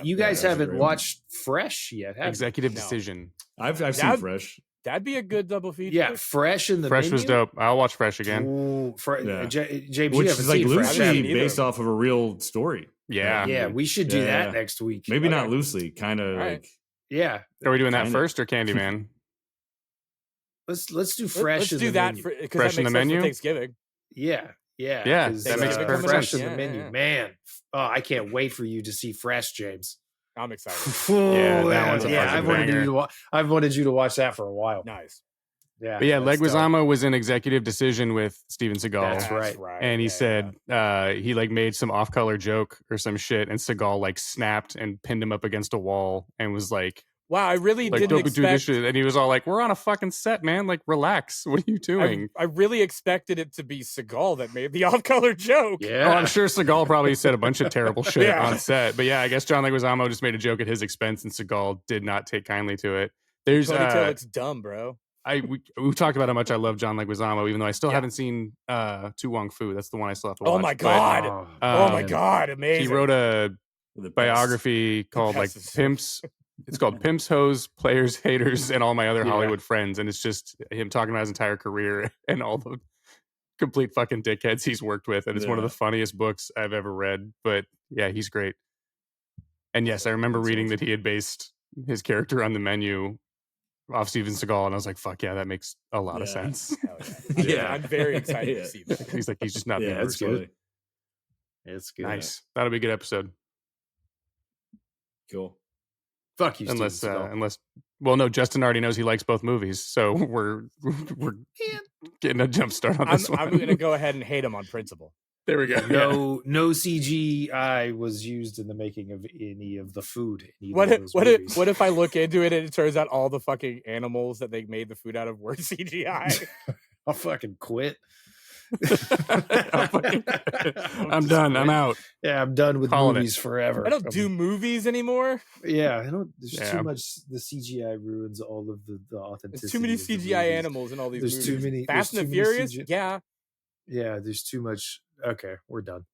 You guys haven't watched Fresh yet, have Executive Decision. I've seen Fresh. That'd be a good double feature. Yeah, Fresh in the Fresh menu? was dope. I'll watch Fresh again. Ooh, James, which you is like loosely Fresh. based off of a real story. Yeah. We should do that next week. Maybe not loosely, kind of like. Yeah. Are we doing that first or Candyman? Let's do Fresh. Let's do that because Fresh that makes in the menu. Thanksgiving. Yeah. That makes perfect Fresh sense. in the menu, man. Oh, I can't wait for you to see Fresh, James. I'm excited. That one's a fucking banger. I've wanted you to watch that for a while. Nice. Yeah, but Leguizamo was in Executive Decision with Steven Seagal. That's right. And he said he like made some off-color joke or some shit, and Seagal like snapped and pinned him up against a wall and was like, "Wow, I really like, didn't expect." Do this shit. And he was all like, "We're on a fucking set, man. Like, relax. What are you doing?" I really expected it to be Seagal that made the off-color joke. Yeah, I'm sure Seagal probably said a bunch of terrible shit on set. But yeah, I guess John Leguizamo just made a joke at his expense, and Seagal did not take kindly to it. There's ponytail looks dumb, bro. We've talked about how much I love John Leguizamo, even though I still haven't seen Tu Wong Fu. That's the one I still have to watch. Oh my god! Oh my god! Amazing. He wrote a biography called like Pimps. It's called Pimps, Hoes, Players, Haters, and All My Other Hollywood Friends, and it's just him talking about his entire career and all the complete fucking dickheads he's worked with, and it's one of the funniest books I've ever read. But yeah, he's great. And yes, I remember reading that he had based his character on the menu off Steven Seagal, and I was like, fuck yeah, that makes a lot of sense. I'm very excited to see that. He's like, he's just not the it's good. It's good. Nice. That'll be a good episode. Cool. Fuck you, unless well, no, Justin already knows he likes both movies, so we're getting a jump start on this one. I'm going to go ahead and hate him on principle. There we go. No CGI was used in the making of any of the food. What if I look into it and it turns out all the fucking animals that they made the food out of were CGI? I'll fucking quit. I'm done. I'm out. Yeah, I'm done with movies forever. I don't do movies anymore. Yeah, I don't. There's too much. The CGI ruins all of the authenticity. There's too many CGI animals in all these movies. Too many. Fast and the Furious. Yeah. There's too much. Okay, we're done.